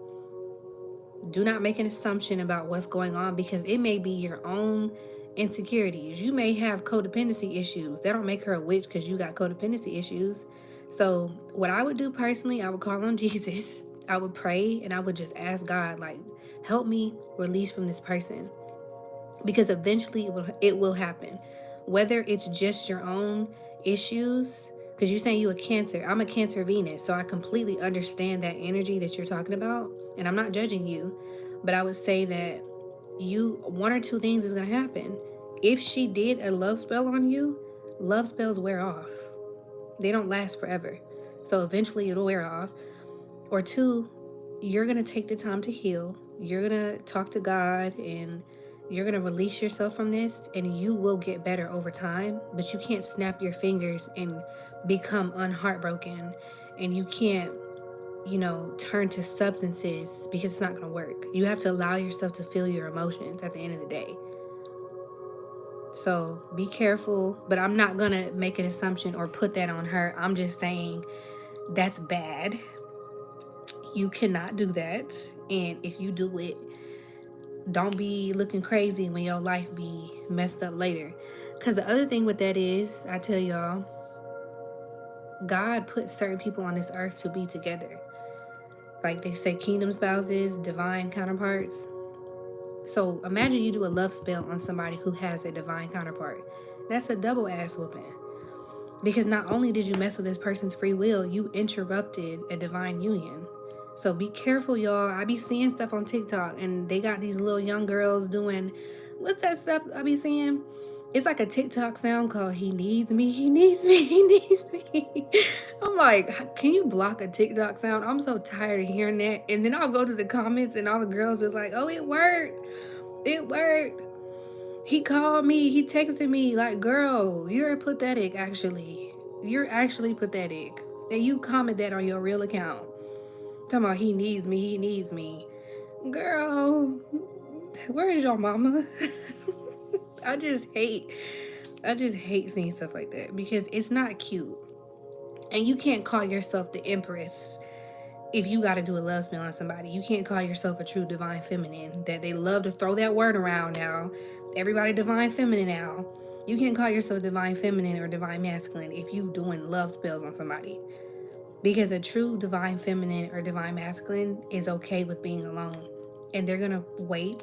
Do not make an assumption about what's going on, because it may be your own insecurities. You may have codependency issues. That don't make her a witch because you got codependency issues. So what I would do personally, I would call on Jesus. I would pray and I would just ask God, like, help me release from this person, because eventually it will happen. Whether it's just your own issues, because you're saying you a Cancer. I'm a Cancer Venus, so I completely understand that energy that you're talking about, and I'm not judging you, but I would say that one or two things is going to happen. If she did a love spell on you, love spells wear off. They don't last forever. So eventually it'll wear off. Or two, you're going to take the time to heal. You're going to talk to God and you're going to release yourself from this, and you will get better over time. But you can't snap your fingers and become unheartbroken, and you can't, turn to substances, because it's not going to work. You have to allow yourself to feel your emotions at the end of the day. So be careful, but I'm not going to make an assumption or put that on her. I'm just saying that's bad. You cannot do that. And if you do it, don't be looking crazy when your life be messed up later. Because the other thing with that is, I tell y'all, God put certain people on this earth to be together. Like they say, kingdom spouses, divine counterparts. So imagine you do a love spell on somebody who has a divine counterpart. That's a double ass whooping. Because not only did you mess with this person's free will, you interrupted a divine union. So be careful, y'all. I be seeing stuff on TikTok, and they got these little young girls doing, what's that stuff I be seeing? It's like a TikTok sound called "He needs me, he needs me, he needs me." I'm like, can you block a TikTok sound? I'm so tired of hearing that. And then I'll go to the comments, and all the girls is like, oh, it worked. It worked. He called me. He texted me. Like, girl, you're pathetic, actually. You're actually pathetic. And you comment that on your real account. Talking about he needs me, he needs me. Girl, where is your mama? I just hate seeing stuff like that, because it's not cute. And you can't call yourself the Empress if you got to do a love spell on somebody. You can't call yourself a true divine feminine. That they love to throw that word around now. Everybody divine feminine now. You can't call yourself divine feminine or divine masculine if you doing love spells on somebody. Because a true divine feminine or divine masculine is okay with being alone. And they're going to wait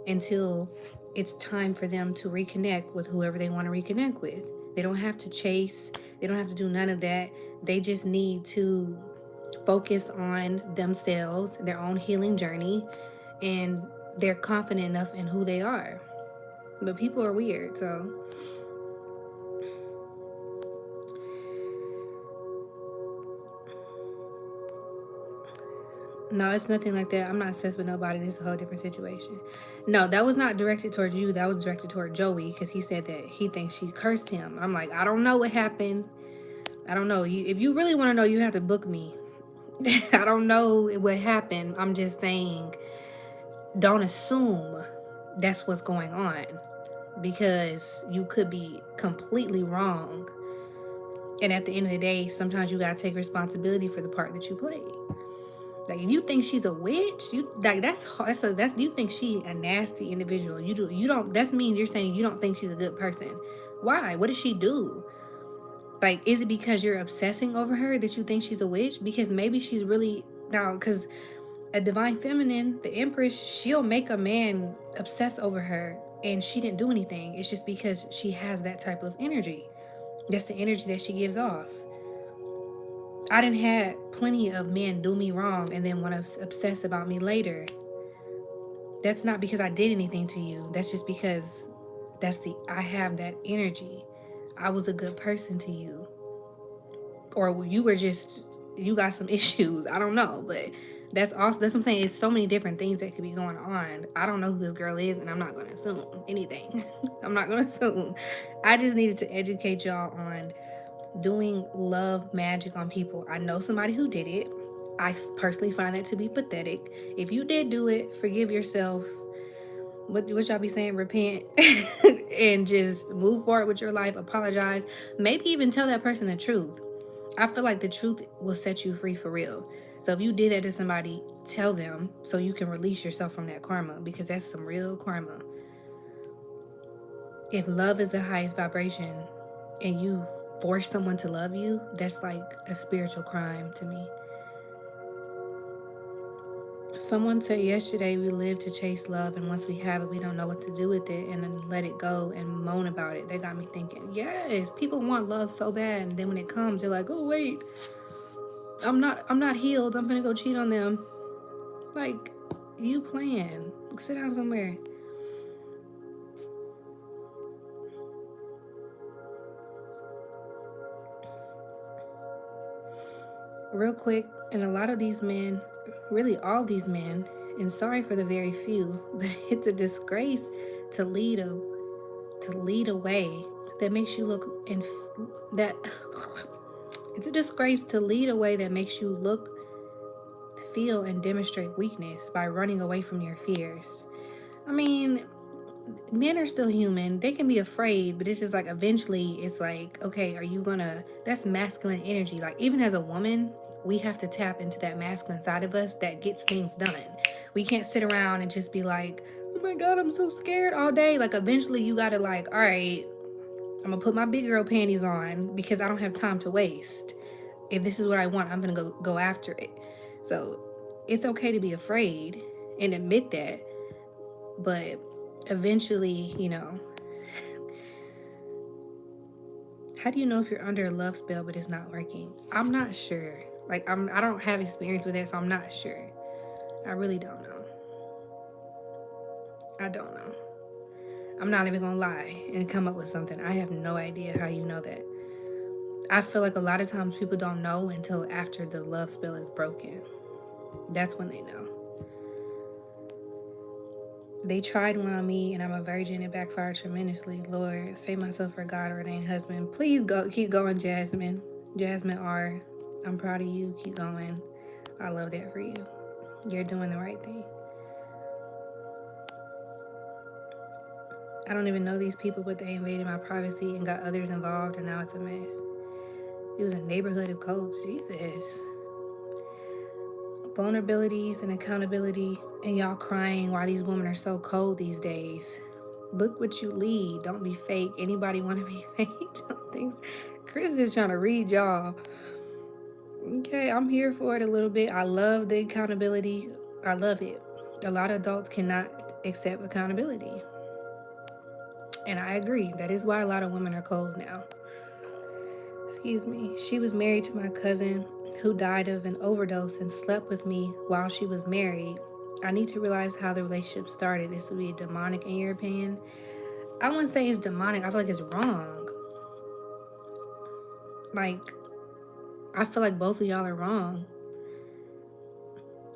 until it's time for them to reconnect with whoever they want to reconnect with. They don't have to chase. They don't have to do none of that. They just need to focus on themselves, their own healing journey, and they're confident enough in who they are. But people are weird, so no, it's nothing like that. I'm not obsessed with nobody. This is a whole different situation. No, that was not directed toward you. That was directed toward Joey because he said that he thinks she cursed him. I'm like, I don't know what happened. I don't know. If you really want to know, you have to book me. I don't know what happened. I'm just saying, don't assume that's what's going on because you could be completely wrong. And at the end of the day, sometimes you gotta take responsibility for the part that you played. Like if you think she's a witch, you like that's you think she a nasty individual. You don't that means you're saying you don't think she's a good person. Why? What did she do? Like, is it because you're obsessing over her that you think she's a witch? Because maybe she's really now because a divine feminine, the Empress, she'll make a man obsess over her and she didn't do anything. It's just because she has that type of energy. That's the energy that she gives off. I done had plenty of men do me wrong and then want to obsess about me later. That's not because I did anything to you. That's just because I have that energy. I was a good person to you. Or you got some issues. I don't know. But that's what I'm saying. It's so many different things that could be going on. I don't know who this girl is and I'm not going to assume anything. I'm not going to assume. I just needed to educate y'all on doing love magic on people. I know somebody who did it. I personally find that to be pathetic. If you did do it, forgive yourself. What y'all be saying? Repent and just move forward with your life. Apologize. Maybe even tell that person the truth. I feel like the truth will set you free for real. So if you did that to somebody, tell them so you can release yourself from that karma because that's some real karma. If love is the highest vibration and you force someone to love you, that's like a spiritual crime to me. Someone said yesterday we live to chase love, and once we have it, we don't know what to do with it and then let it go and moan about it. They got me thinking, yes, people want love so bad, and then when it comes, they're like, oh wait, I'm not healed. I'm gonna go cheat on them. Like, you playing. Sit down somewhere. Real quick, and a lot of these men, really all these men, and sorry for the very few, but it's a disgrace to lead a way that makes you look and that it's a disgrace to lead a way that makes you look, feel, and demonstrate weakness by running away from your fears. I mean, men are still human. They can be afraid, but it's just like eventually it's like, okay, that's masculine energy. Like even as a woman, we have to tap into that masculine side of us that gets things done. We can't sit around and just be like, oh my God, I'm so scared all day. Like eventually you gotta like, all right, I'm gonna put my big girl panties on because I don't have time to waste. If this is what I want, I'm gonna go after it. So it's okay to be afraid and admit that, but eventually, how do you know if you're under a love spell but it's not working? I'm not sure. Like I don't have experience with that, so I'm not sure. I really don't know. I don't know. I'm not even gonna lie and come up with something. I have no idea how you know that. I feel like a lot of times people don't know until after the love spell is broken. That's when they know. They tried one on me and I'm a virgin. It backfired tremendously. Lord, save myself for God ordained husband. Please keep going, Jasmine. Jasmine R. I'm proud of you. Keep going. I love that for you. You're doing the right thing. I don't even know these people, but they invaded my privacy and got others involved, and now it's a mess. It was a neighborhood of codes. Jesus. Vulnerabilities and accountability, and y'all crying why these women are so cold these days. Look what you lead. Don't be fake. Anybody want to be fake? Don't think. Chris is trying to read y'all. Okay, I'm here for it a little bit. I love the accountability. I love it. A lot of adults cannot accept accountability. And I agree. That is why a lot of women are cold now. Excuse me. She was married to my cousin who died of an overdose and slept with me while she was married. I need to realize how the relationship started. This would be demonic in your opinion. I wouldn't say it's demonic. I feel like it's wrong. Like, I feel like both of y'all are wrong.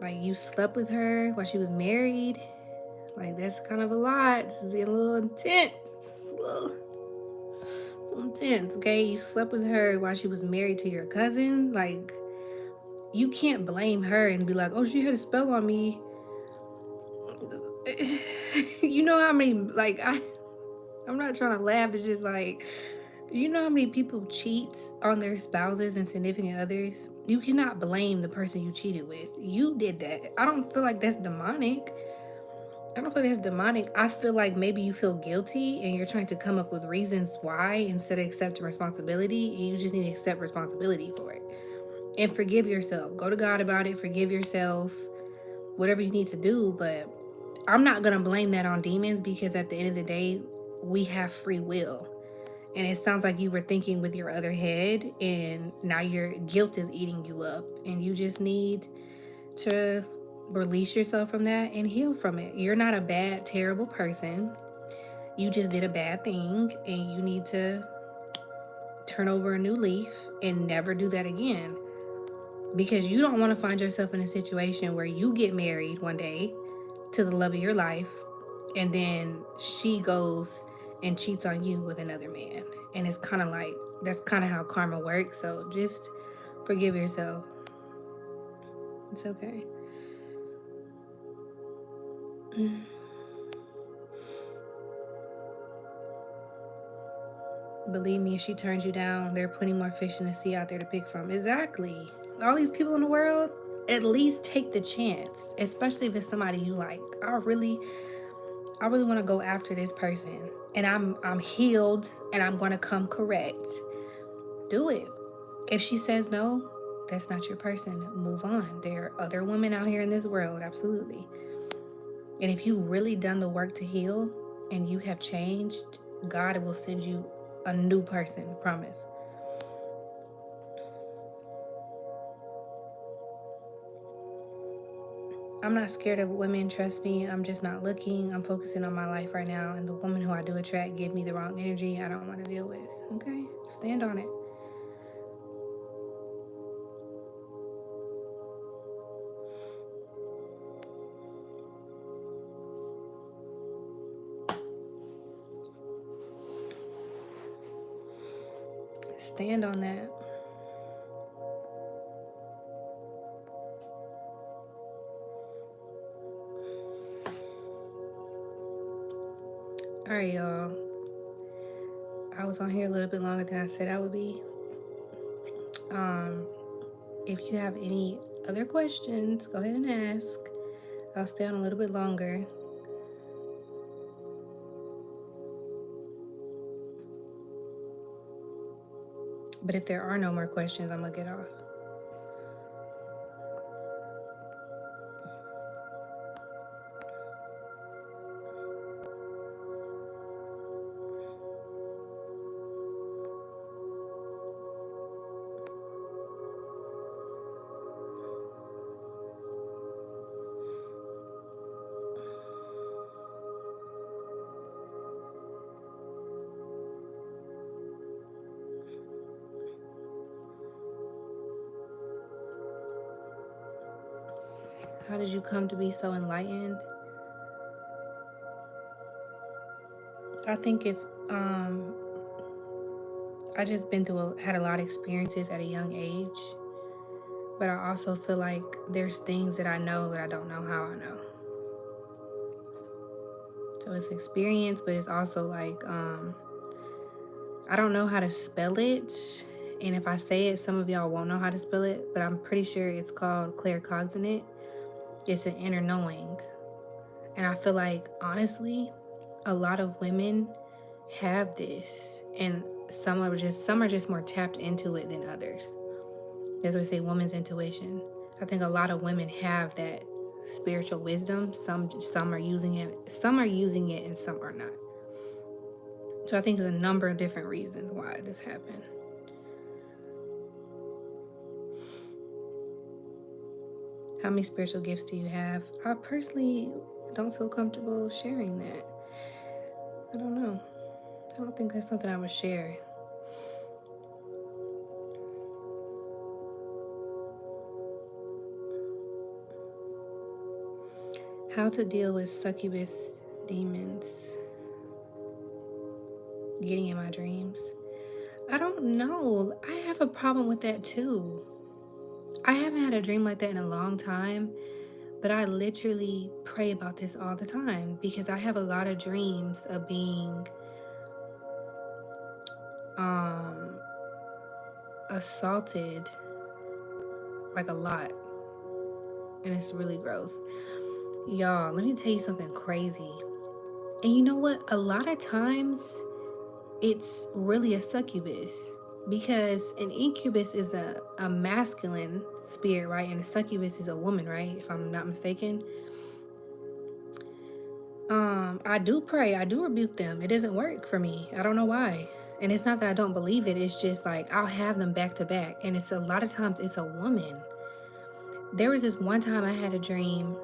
Like, you slept with her while she was married. Like, that's kind of a lot. This is getting a little intense. A little intense, okay? You slept with her while she was married to your cousin. Like, you can't blame her and be like, oh, she had a spell on me. You know how many, like, I'm not trying to laugh. It's just like, you know how many people cheat on their spouses and significant others? You cannot blame the person you cheated with. You did that. I don't feel like that's demonic. I feel like maybe you feel guilty and you're trying to come up with reasons why instead of accepting responsibility. And you just need to accept responsibility for it. And forgive yourself. Go to God about it. Forgive yourself. Whatever you need to do. But I'm not going to blame that on demons, because at the end of the day, we have free will. And it sounds like you were thinking with your other head, and now your guilt is eating you up. And you just need to release yourself from that and heal from it. You're not a bad, terrible person. You just did a bad thing, and you need to turn over a new leaf and never do that again. Because you don't want to find yourself in a situation where you get married one day to the love of your life, and then she goes and cheats on you with another man. And it's kind of like, that's kind of how karma works. So just forgive yourself. It's okay. Believe me, if she turns you down, there are plenty more fish in the sea out there to pick from. Exactly. All these people in the world, at least take the chance, especially if it's somebody you like. I really want to go after this person, and I'm healed, and I'm going to come correct. Do it. If she says no, that's not your person. Move on. There are other women out here in this world, absolutely. And if you've really done the work to heal and you have changed, God will send you a new person, promise. I'm not scared of women, trust me. I'm just not looking. I'm focusing on my life right now. And the woman who I do attract give me the wrong energy I don't want to deal with. Okay? Stand on it. Stand on that. All right, y'all. I was on here a little bit longer than I said I would be. If you have any other questions, go ahead and ask. I'll stay on a little bit longer. But if there are no more questions, I'm going to get off. How did you come to be so enlightened? I think it's I just had a lot of experiences at a young age, but I also feel like there's things that I know that I don't know how I know. So it's experience, but it's also like I don't know how to spell it, And if I say it, some of y'all won't know how to spell it, but I'm pretty sure it's called claircognizant. It's an inner knowing. And I feel like, honestly, a lot of women have this, and some are just more tapped into it than others. As we say, woman's intuition. I think a lot of women have that spiritual wisdom. Some are using it, and some are not. So I think there's a number of different reasons why this happened. How many spiritual gifts do you have? I personally don't feel comfortable sharing that. I don't know. I don't think that's something I would share. How to deal with succubus demons getting in my dreams. I don't know. I have a problem with that too. I haven't had a dream like that in a long time, but I literally pray about this all the time because I have a lot of dreams of being assaulted, like a lot, and it's really gross. Y'all, let me tell you something crazy. And you know what? A lot of times it's really a succubus, because an incubus is a masculine spirit, right? And a succubus is a woman, right? If I'm not mistaken. I do pray, I do rebuke them. It doesn't work for me. I don't know why. And it's not that I don't believe it, it's just like I'll have them back to back. And it's a lot of times it's a woman. There was this one time I had a dream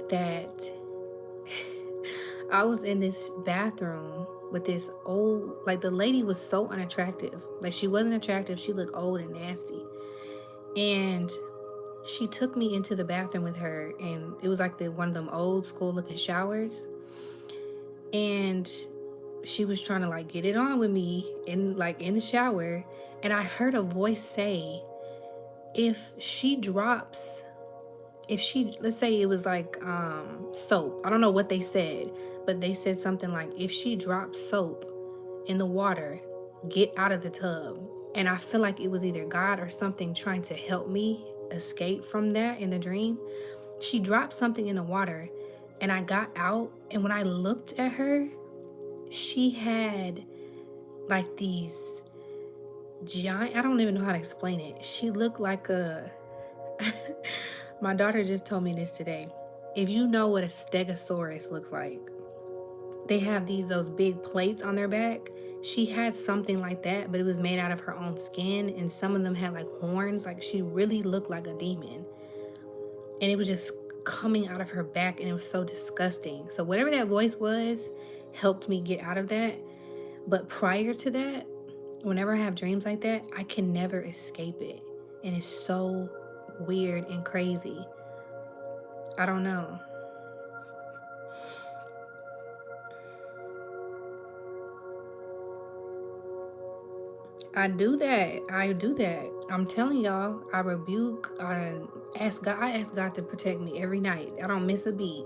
that I was in this bathroom with this old, like, the lady was so unattractive. Like, she wasn't attractive, she looked old and nasty. And she took me into the bathroom with her, and it was like one of them old school looking showers. And she was trying to like get it on with me in the shower, and I heard a voice say, if she, let's say it was like soap. I don't know what they said, but they said something like, if she drops soap in the water, get out of the tub. And I feel like it was either God or something trying to help me escape from that in the dream. She dropped something in the water, and I got out, and when I looked at her, she had like these giant, I don't even know how to explain it. She looked like a my daughter just told me this today. If you know what a stegosaurus looks like, they have those big plates on their back. She had something like that, but it was made out of her own skin, and some of them had like horns. Like, she really looked like a demon, and it was just coming out of her back, and it was so disgusting. So whatever that voice was helped me get out of that. But prior to that, whenever I have dreams like that, I can never escape it. And it's so weird and crazy. I don't know. I do that. I'm telling y'all, I rebuke, I ask God to protect me every night. I don't miss a beat.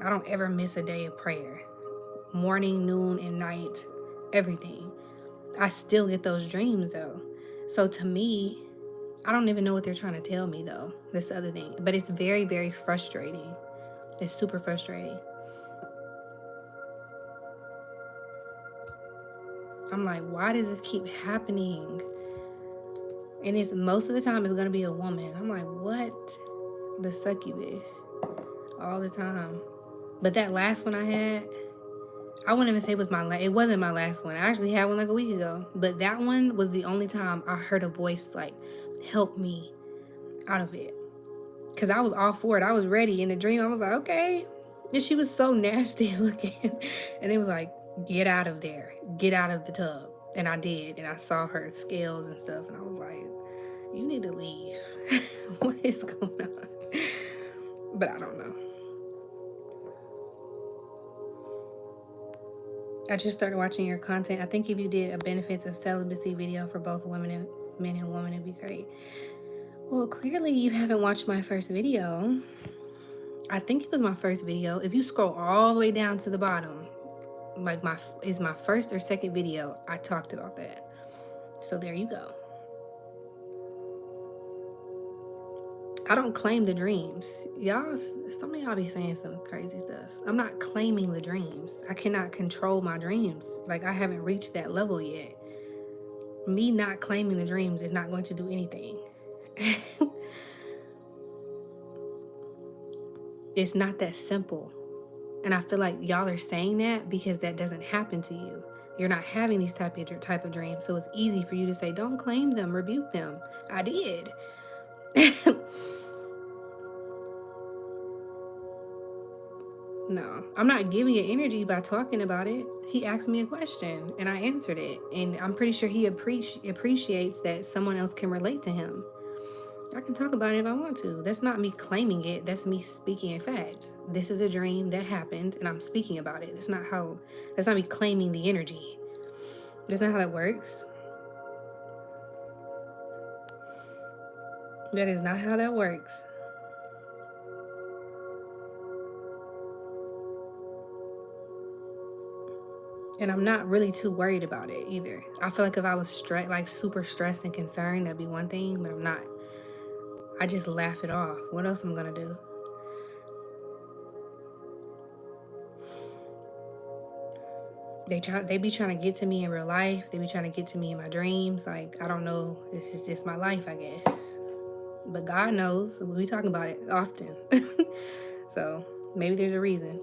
I don't ever miss a day of prayer. Morning, noon, and night, everything. I still get those dreams though. So to me, I don't even know what they're trying to tell me though. That's the other thing. But it's very, very frustrating. It's super frustrating. I'm like, why does this keep happening? And it's most of the time it's gonna be a woman. I'm like, what? The succubus. All the time. But that last one I had, I wouldn't even say it was it wasn't my last one. I actually had one like a week ago. But that one was the only time I heard a voice like help me out of it. Cause I was all for it. I was ready. In the dream, I was like, okay. And she was so nasty looking. And it was like, get out of there. Get out of the tub. And I did. And I saw her scales and stuff. And I was like, you need to leave. What is going on? But I don't know. I just started watching your content. I think if you did a benefits of celibacy video for both men and women, it'd be great. Well, clearly you haven't watched my first video. I think it was my first video. If you scroll all the way down to the bottom, like my first or second video, I talked about that. So there you go. I don't claim the dreams. Y'all, some of y'all be saying some crazy stuff. I'm not claiming the dreams. I cannot control my dreams. Like, I haven't reached that level yet. Me not claiming the dreams is not going to do anything. It's not that simple. And I feel like y'all are saying that because that doesn't happen to you. You're not having these type of dreams. So it's easy for you to say, don't claim them, rebuke them. I did. No, I'm not giving it energy by talking about it. He asked me a question and I answered it. And I'm pretty sure he appreciates that someone else can relate to him. I can talk about it if I want to. That's not me claiming it. That's me speaking a fact. This is a dream that happened and I'm speaking about it. That's not me claiming the energy. That's not how that works. That is not how that works. And I'm not really too worried about it either. I feel like if I was super stressed and concerned, that'd be one thing, but I'm not. I just laugh it off. What else am I gonna do? They be trying to get to me in real life. They be trying to get to me in my dreams. Like, I don't know. This is just my life, I guess. But God knows. We talk about it often. So maybe there's a reason.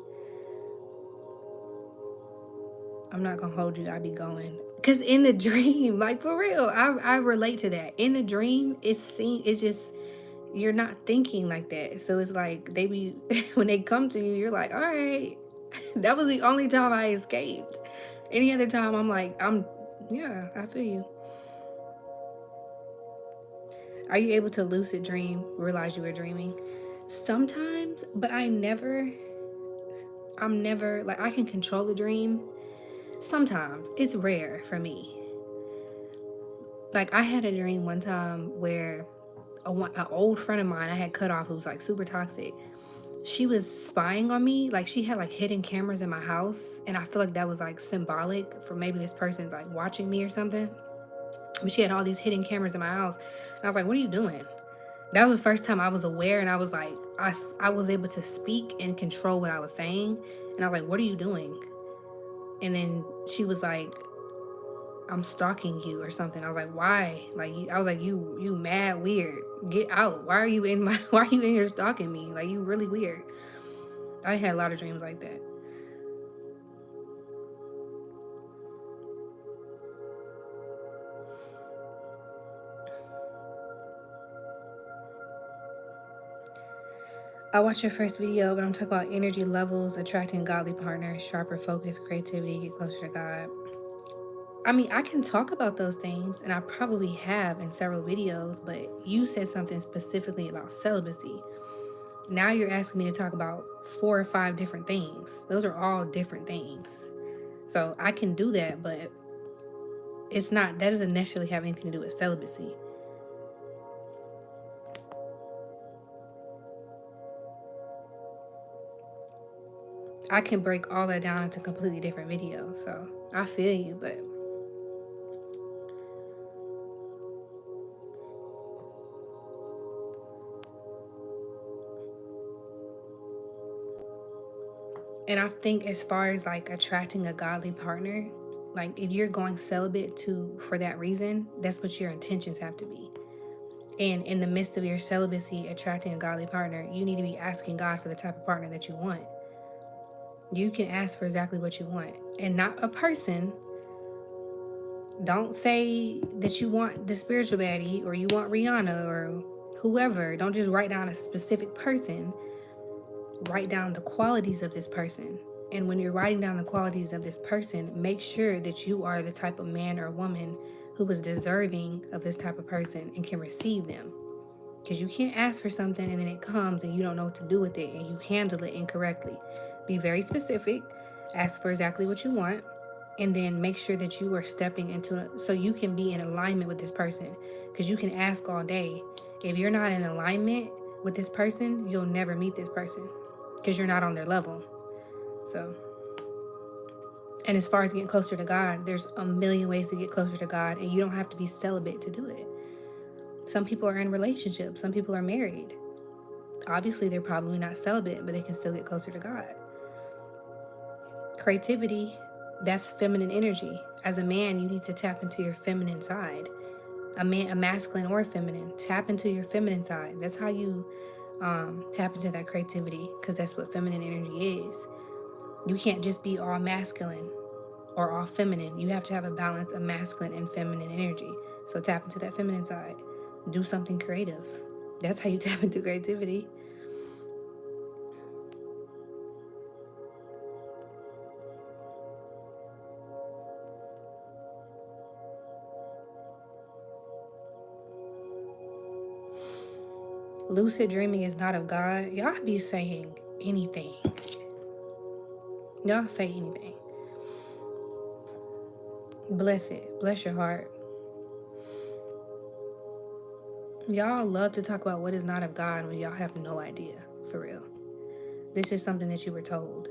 I'm not gonna hold you. I be going. Cause in the dream, like for real, I relate to that. In the dream, it's just you're not thinking like that. So it's like they be when they come to you, you're like, all right. That was the only time I escaped. Any other time I'm like, yeah, I feel you. Are you able to lucid dream, realize you were dreaming? Sometimes, but I'm never like I can control a dream. Sometimes. It's rare for me. Like I had a dream one time where an old friend of mine I had cut off who was like super toxic. She was spying on me. Like she had like hidden cameras in my house. And I feel like that was like symbolic for maybe this person's like watching me or something. But she had all these hidden cameras in my house. And I was like, what are you doing? That was the first time I was aware. And I was like, I was able to speak and control what I was saying. And I was like, what are you doing? And then she was like, I'm stalking you or something. I was like, why? Like, I was like, you mad weird. Get out. Why are you why are you in here stalking me? Like, you really weird. I had a lot of dreams like that. I watched your first video, but I'm talking about energy levels, attracting a godly partner, sharper focus, creativity, get closer to God. I mean, I can talk about those things, and I probably have in several videos, but you said something specifically about celibacy. Now you're asking me to talk about 4 or 5 different things. Those are all different things. So I can do that, but that doesn't necessarily have anything to do with celibacy. I can break all that down into completely different videos. So I feel you, but and I think as far as like attracting a godly partner, like if you're going celibate for that reason, that's what your intentions have to be. And in the midst of your celibacy, attracting a godly partner, you need to be asking God for the type of partner that you want. You can ask for exactly what you want and not a person. Don't say that you want the spiritual baddie or you want Rihanna or whoever. Don't just write down a specific person. Write down the qualities of this person. And when you're writing down the qualities of this person, make sure that you are the type of man or woman who is deserving of this type of person and can receive them. Because you can't ask for something and then it comes and you don't know what to do with it and you handle it incorrectly. Be very specific. Ask for exactly what you want. And then make sure that you are stepping into it so you can be in alignment with this person. Because you can ask all day. If you're not in alignment with this person, you'll never meet this person. Because you're not on their level. So, and as far as getting closer to God, there's a million ways to get closer to God. And you don't have to be celibate to do it. Some people are in relationships. Some people are married. obviously they're probably not celibate, but they can still get closer to God. Creativity, that's feminine energy. As a man, you need to tap into your feminine side. A masculine or feminine, tap into your feminine side. That's how you tap into that creativity, because that's what feminine energy is. You can't just be all masculine or all feminine. You have to have a balance of masculine and feminine energy. So tap into that feminine side. Do something creative. That's how you tap into creativity. Lucid dreaming is not of God. Y'all be saying anything. Y'all say anything. Bless it. Bless your heart. Y'all love to talk about what is not of God when y'all have no idea. For real. This is something that you were told.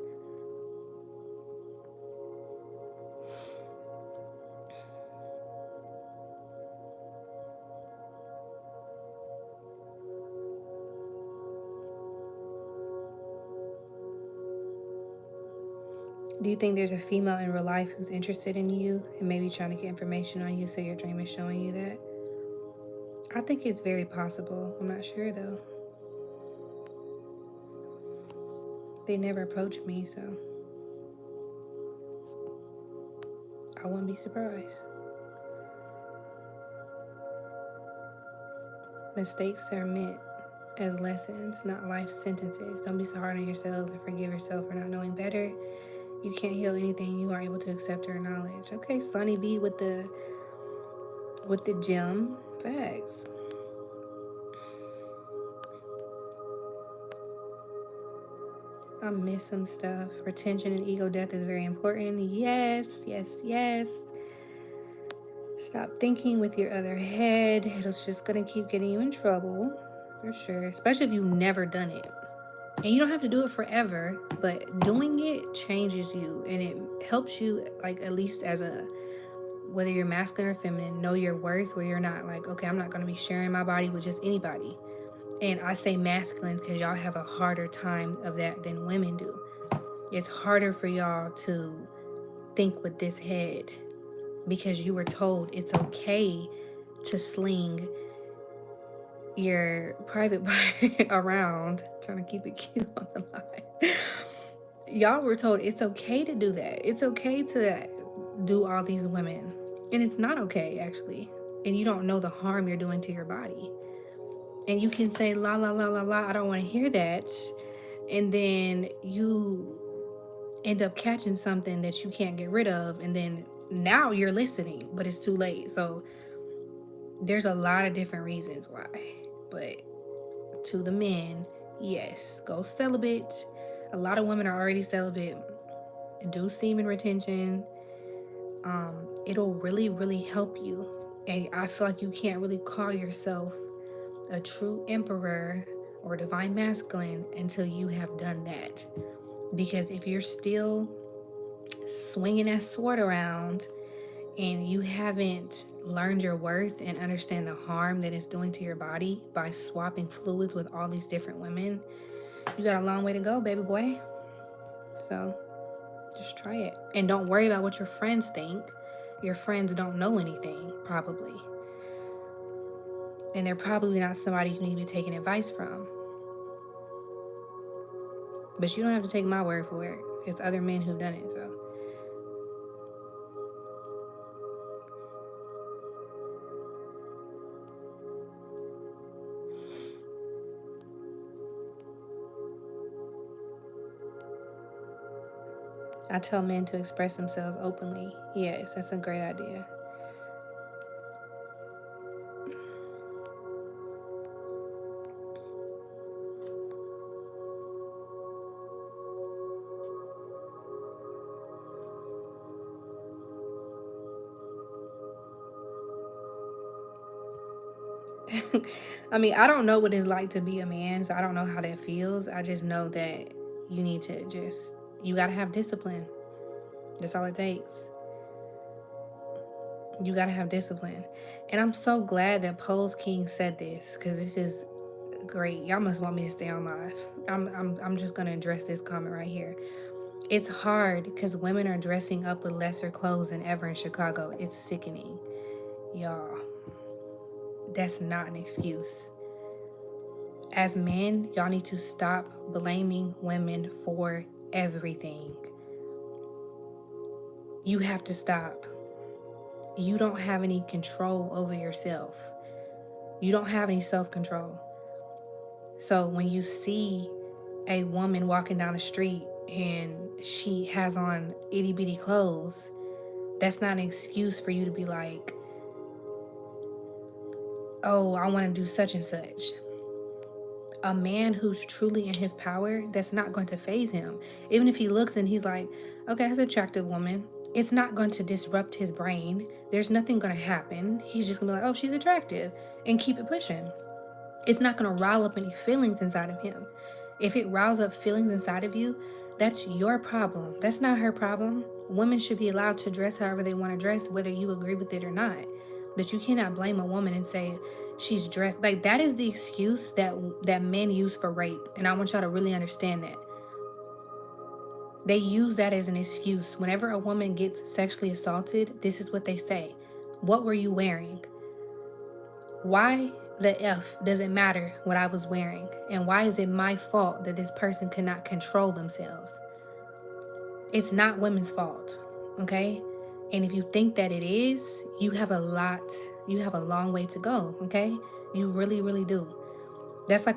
Do you think there's a female in real life who's interested in you and maybe trying to get information on you, so your dream is showing you that? I think it's very possible. I'm not sure though. They never approached me, so I wouldn't be surprised. Mistakes are meant as lessons, not life sentences. Don't be so hard on yourselves and forgive yourself for not knowing better. You can't heal anything you aren't able to accept or acknowledge. Okay, Sonny B with the gym. Facts. I miss some stuff. Retention and ego death is very important. Yes, yes, yes. Stop thinking with your other head. It's just gonna keep getting you in trouble, for sure. Especially if you've never done it. And you don't have to do it forever, but doing it changes you, and it helps you, like, at least as a, whether you're masculine or feminine, know your worth, where you're not like, okay, I'm not gonna be sharing my body with just anybody. And I say masculine because y'all have a harder time of that than women do. It's harder for y'all to think with this head because you were told it's okay to sling your private part around. Trying to keep it cute on the line. Y'all were told it's okay to do that. It's okay to do all these women. And it's not okay, actually. And you don't know the harm you're doing to your body. And you can say, la, la, la, la, la, I don't want to hear that. And then you end up catching something that you can't get rid of. And then now you're listening, but it's too late. So there's a lot of different reasons why. But to the men, yes, go celibate. A lot of women are already celibate. Do semen retention. It'll really, really help you. And I feel like you can't really call yourself a true emperor or divine masculine until you have done that. Because if you're still swinging that sword around and you haven't learned your worth and understand the harm that it's doing to your body by swapping fluids with all these different women, you got a long way to go, baby boy. So just try it. And don't worry about what your friends think. Your friends don't know anything, probably. And they're probably not somebody you need to be taking advice from. But you don't have to take my word for it. It's other men who've done it, so. I tell men to express themselves openly. Yes, that's a great idea. I mean, I don't know what it's like to be a man, so I don't know how that feels. I just know that you need to you gotta have discipline. That's all it takes. You gotta have discipline. And I'm so glad that Pose King said this, because this is Great. Y'all must want me to stay on live. I'm just gonna address this comment right here. It's hard because women are dressing up with lesser clothes than ever in Chicago. It's sickening. Y'all, that's not an excuse. As men, y'all need to stop blaming women for everything. You have to stop. You don't have any control over yourself. You don't have any self-control. So when you see a woman walking down the street and she has on itty bitty clothes, that's not an excuse for you to be like, oh, I want to do such and such. A man who's truly in his power, that's not going to faze him. Even if he looks and he's like, okay, that's an attractive woman, it's not going to disrupt his brain. There's nothing going to happen. He's just going to be like, oh, she's attractive, and keep it pushing. It's not going to rile up any feelings inside of him. If it riles up feelings inside of you, that's your problem. That's not her problem. Women should be allowed to dress however they want to dress, whether you agree with it or not. But you cannot blame a woman and say she's dressed. Like, that is the excuse that men use for rape. And I want y'all to really understand that. They use that as an excuse. Whenever a woman gets sexually assaulted, this is what they say. What were you wearing? Why the F does it matter what I was wearing? And why is it my fault that this person could not control themselves? It's not women's fault, okay? And if you think that it is, you have a long way to go, okay? You really, really do. That's like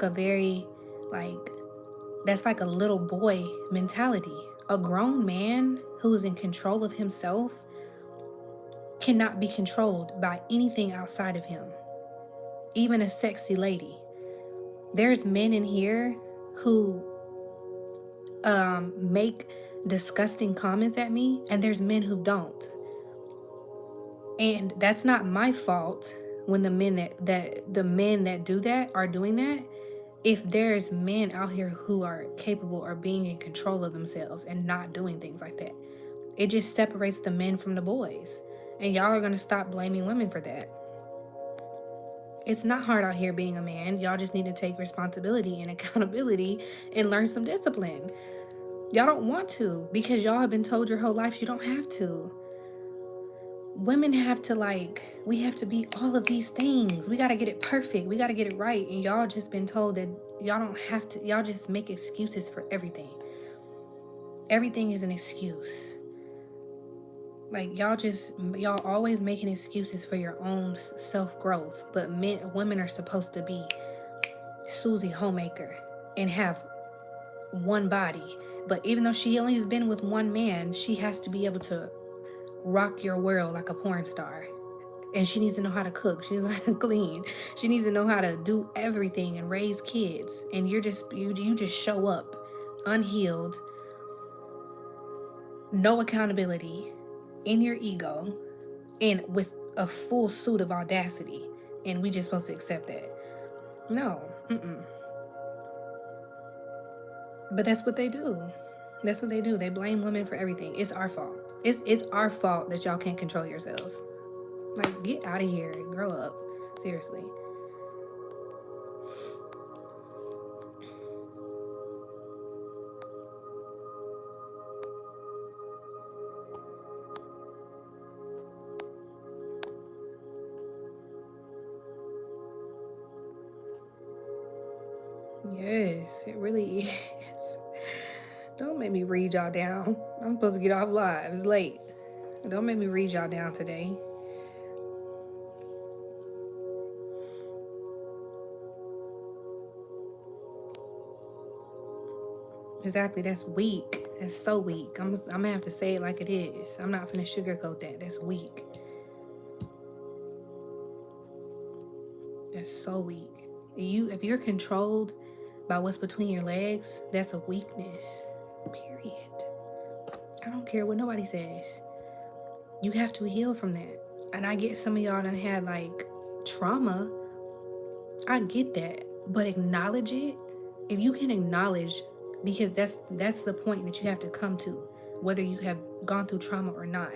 that's like a little boy mentality. A grown man who's in control of himself cannot be controlled by anything outside of him. Even a sexy lady. There's men in here who make disgusting comments at me, and there's men who don't. And that's not my fault when the men that do that are doing that. If there's men out here who are capable or being in control of themselves and not doing things like that, it just separates the men from the boys. And y'all are gonna stop blaming women for that. It's not hard out here being a man. Y'all just need to take responsibility and accountability and learn some discipline. Y'all don't want to because y'all have been told your whole life you don't have to. Women have to we have to be all of these things. We got to get it perfect. We got to get it right. And y'all just been told that y'all don't have to. Y'all just make excuses for everything. Everything is an excuse. Like, y'all always making excuses for your own self-growth. But women are supposed to be Susie Homemaker and have one body. But even though she only has been with one man, she has to be able to rock your world like a porn star. And she needs to know how to cook. She needs to know how to clean. She needs to know how to do everything and raise kids. And you just show up unhealed, no accountability, in your ego, and with a full suit of audacity, and we just supposed to accept that. No. But that's what they do. That's what they do. They blame women for everything. It's our fault. It's our fault that y'all can't control yourselves. Like, get out of here and grow up. Seriously. Yes, it really is. Don't make me read y'all down. I'm supposed to get off live. It's late. Don't make me read y'all down today. Exactly, that's weak. That's so weak. I'm gonna have to say it like it is. I'm not finna sugarcoat that. That's weak. That's so weak. If you're controlled by what's between your legs, that's a weakness. Period. I don't care what nobody says. You have to heal from that. And I get some of y'all done had trauma. I get that. But acknowledge it. If you can acknowledge, because that's the point that you have to come to, whether you have gone through trauma or not.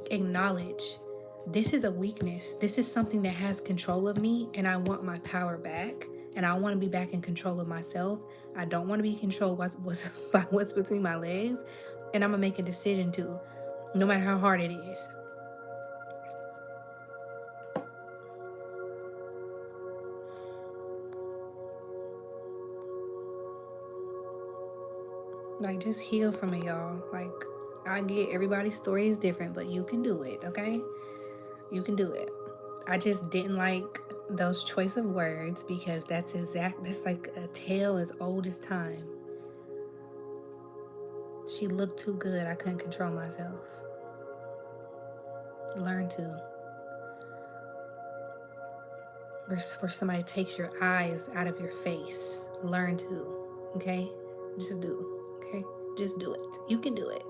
Acknowledge, this is a weakness. This is something that has control of me, and I want my power back. and I want to be back in control of myself. I don't want to be controlled by what's between my legs, and I'm gonna make a decision to, no matter how hard it is. Like, just heal from it, y'all. Like, I get everybody's story is different, but you can do it, okay? You can do it. I just didn't like those choice of words because that's like a tale as old as time. She looked too good. I couldn't control myself. Learn to. For somebody takes your eyes out of your face. Learn to. Okay? Just do. Okay? Just do it. You can do it.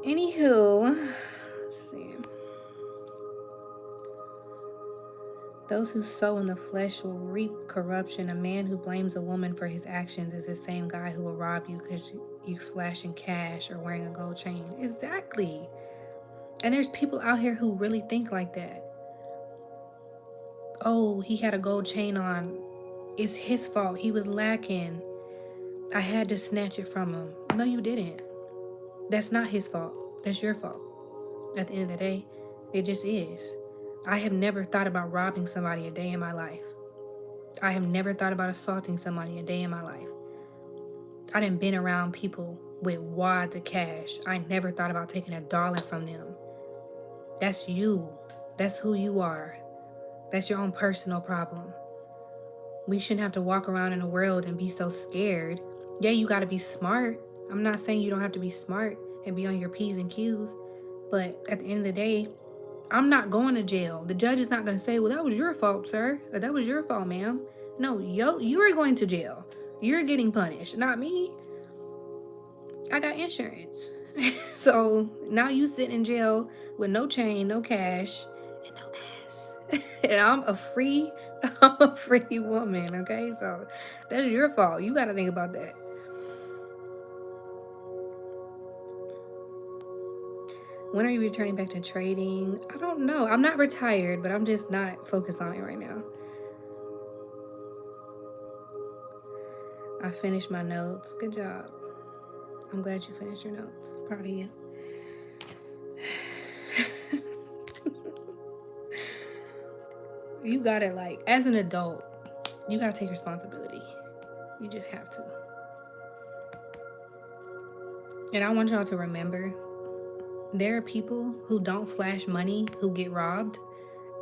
Anywho, let's see. Those who sow in the flesh will reap corruption. A man who blames a woman for his actions is the same guy who will rob you because you're flashing cash or wearing a gold chain. Exactly. And there's people out here who really think like that. Oh, he had a gold chain on. It's his fault. He was lacking. I had to snatch it from him. No, you didn't. That's not his fault. That's your fault. At the end of the day, it just is. I have never thought about robbing somebody a day in my life. I have never thought about assaulting somebody a day in my life. I done been around people with wads of cash. I never thought about taking $1 from them. That's you. That's who you are. That's your own personal problem. We shouldn't have to walk around in the world and be so scared. Yeah, you gotta be smart. I'm not saying you don't have to be smart and be on your P's and Q's. But at the end of the day, I'm not going to jail. The judge is not going to say, well, that was your fault, sir. Or that was your fault, ma'am. No, you're going to jail. You're getting punished, not me. I got insurance. So now you sit in jail with no chain, no cash, and no ass. And I'm a free woman, okay? So that's your fault. You got to think about that. When are you returning back to trading? I don't know. I'm not retired, but I'm just not focused on it right now. I finished my notes. Good job. I'm glad you finished your notes. Proud of you. You got it, like, as an adult, you got to take responsibility. You just have to. And I want y'all to remember, there are people who don't flash money who get robbed,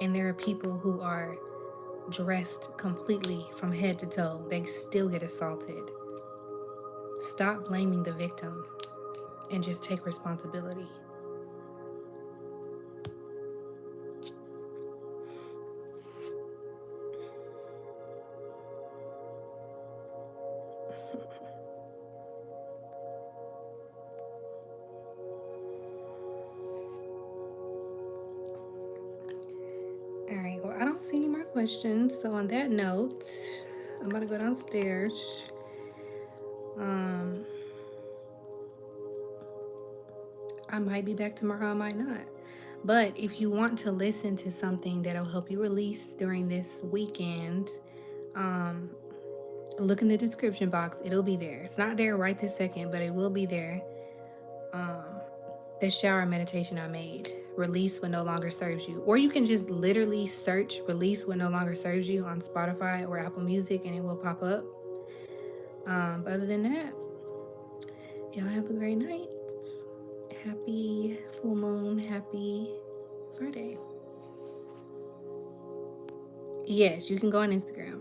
and there are people who are dressed completely from head to toe. They still get assaulted. Stop blaming the victim and just take responsibility. Alright, well, I don't see any more questions. So on that note, I'm about to go downstairs. I might be back tomorrow, I might not. But if you want to listen to something that'll help you release during this weekend, look in the description box. It'll be there. It's not there right this second, but it will be there. The shower meditation I made, release what no longer serves you. Or you can just literally search release what no longer serves you on Spotify or Apple Music and it will pop up. But other than that, y'all have a great night. Happy full moon. Happy Friday. Yes, you can go on Instagram.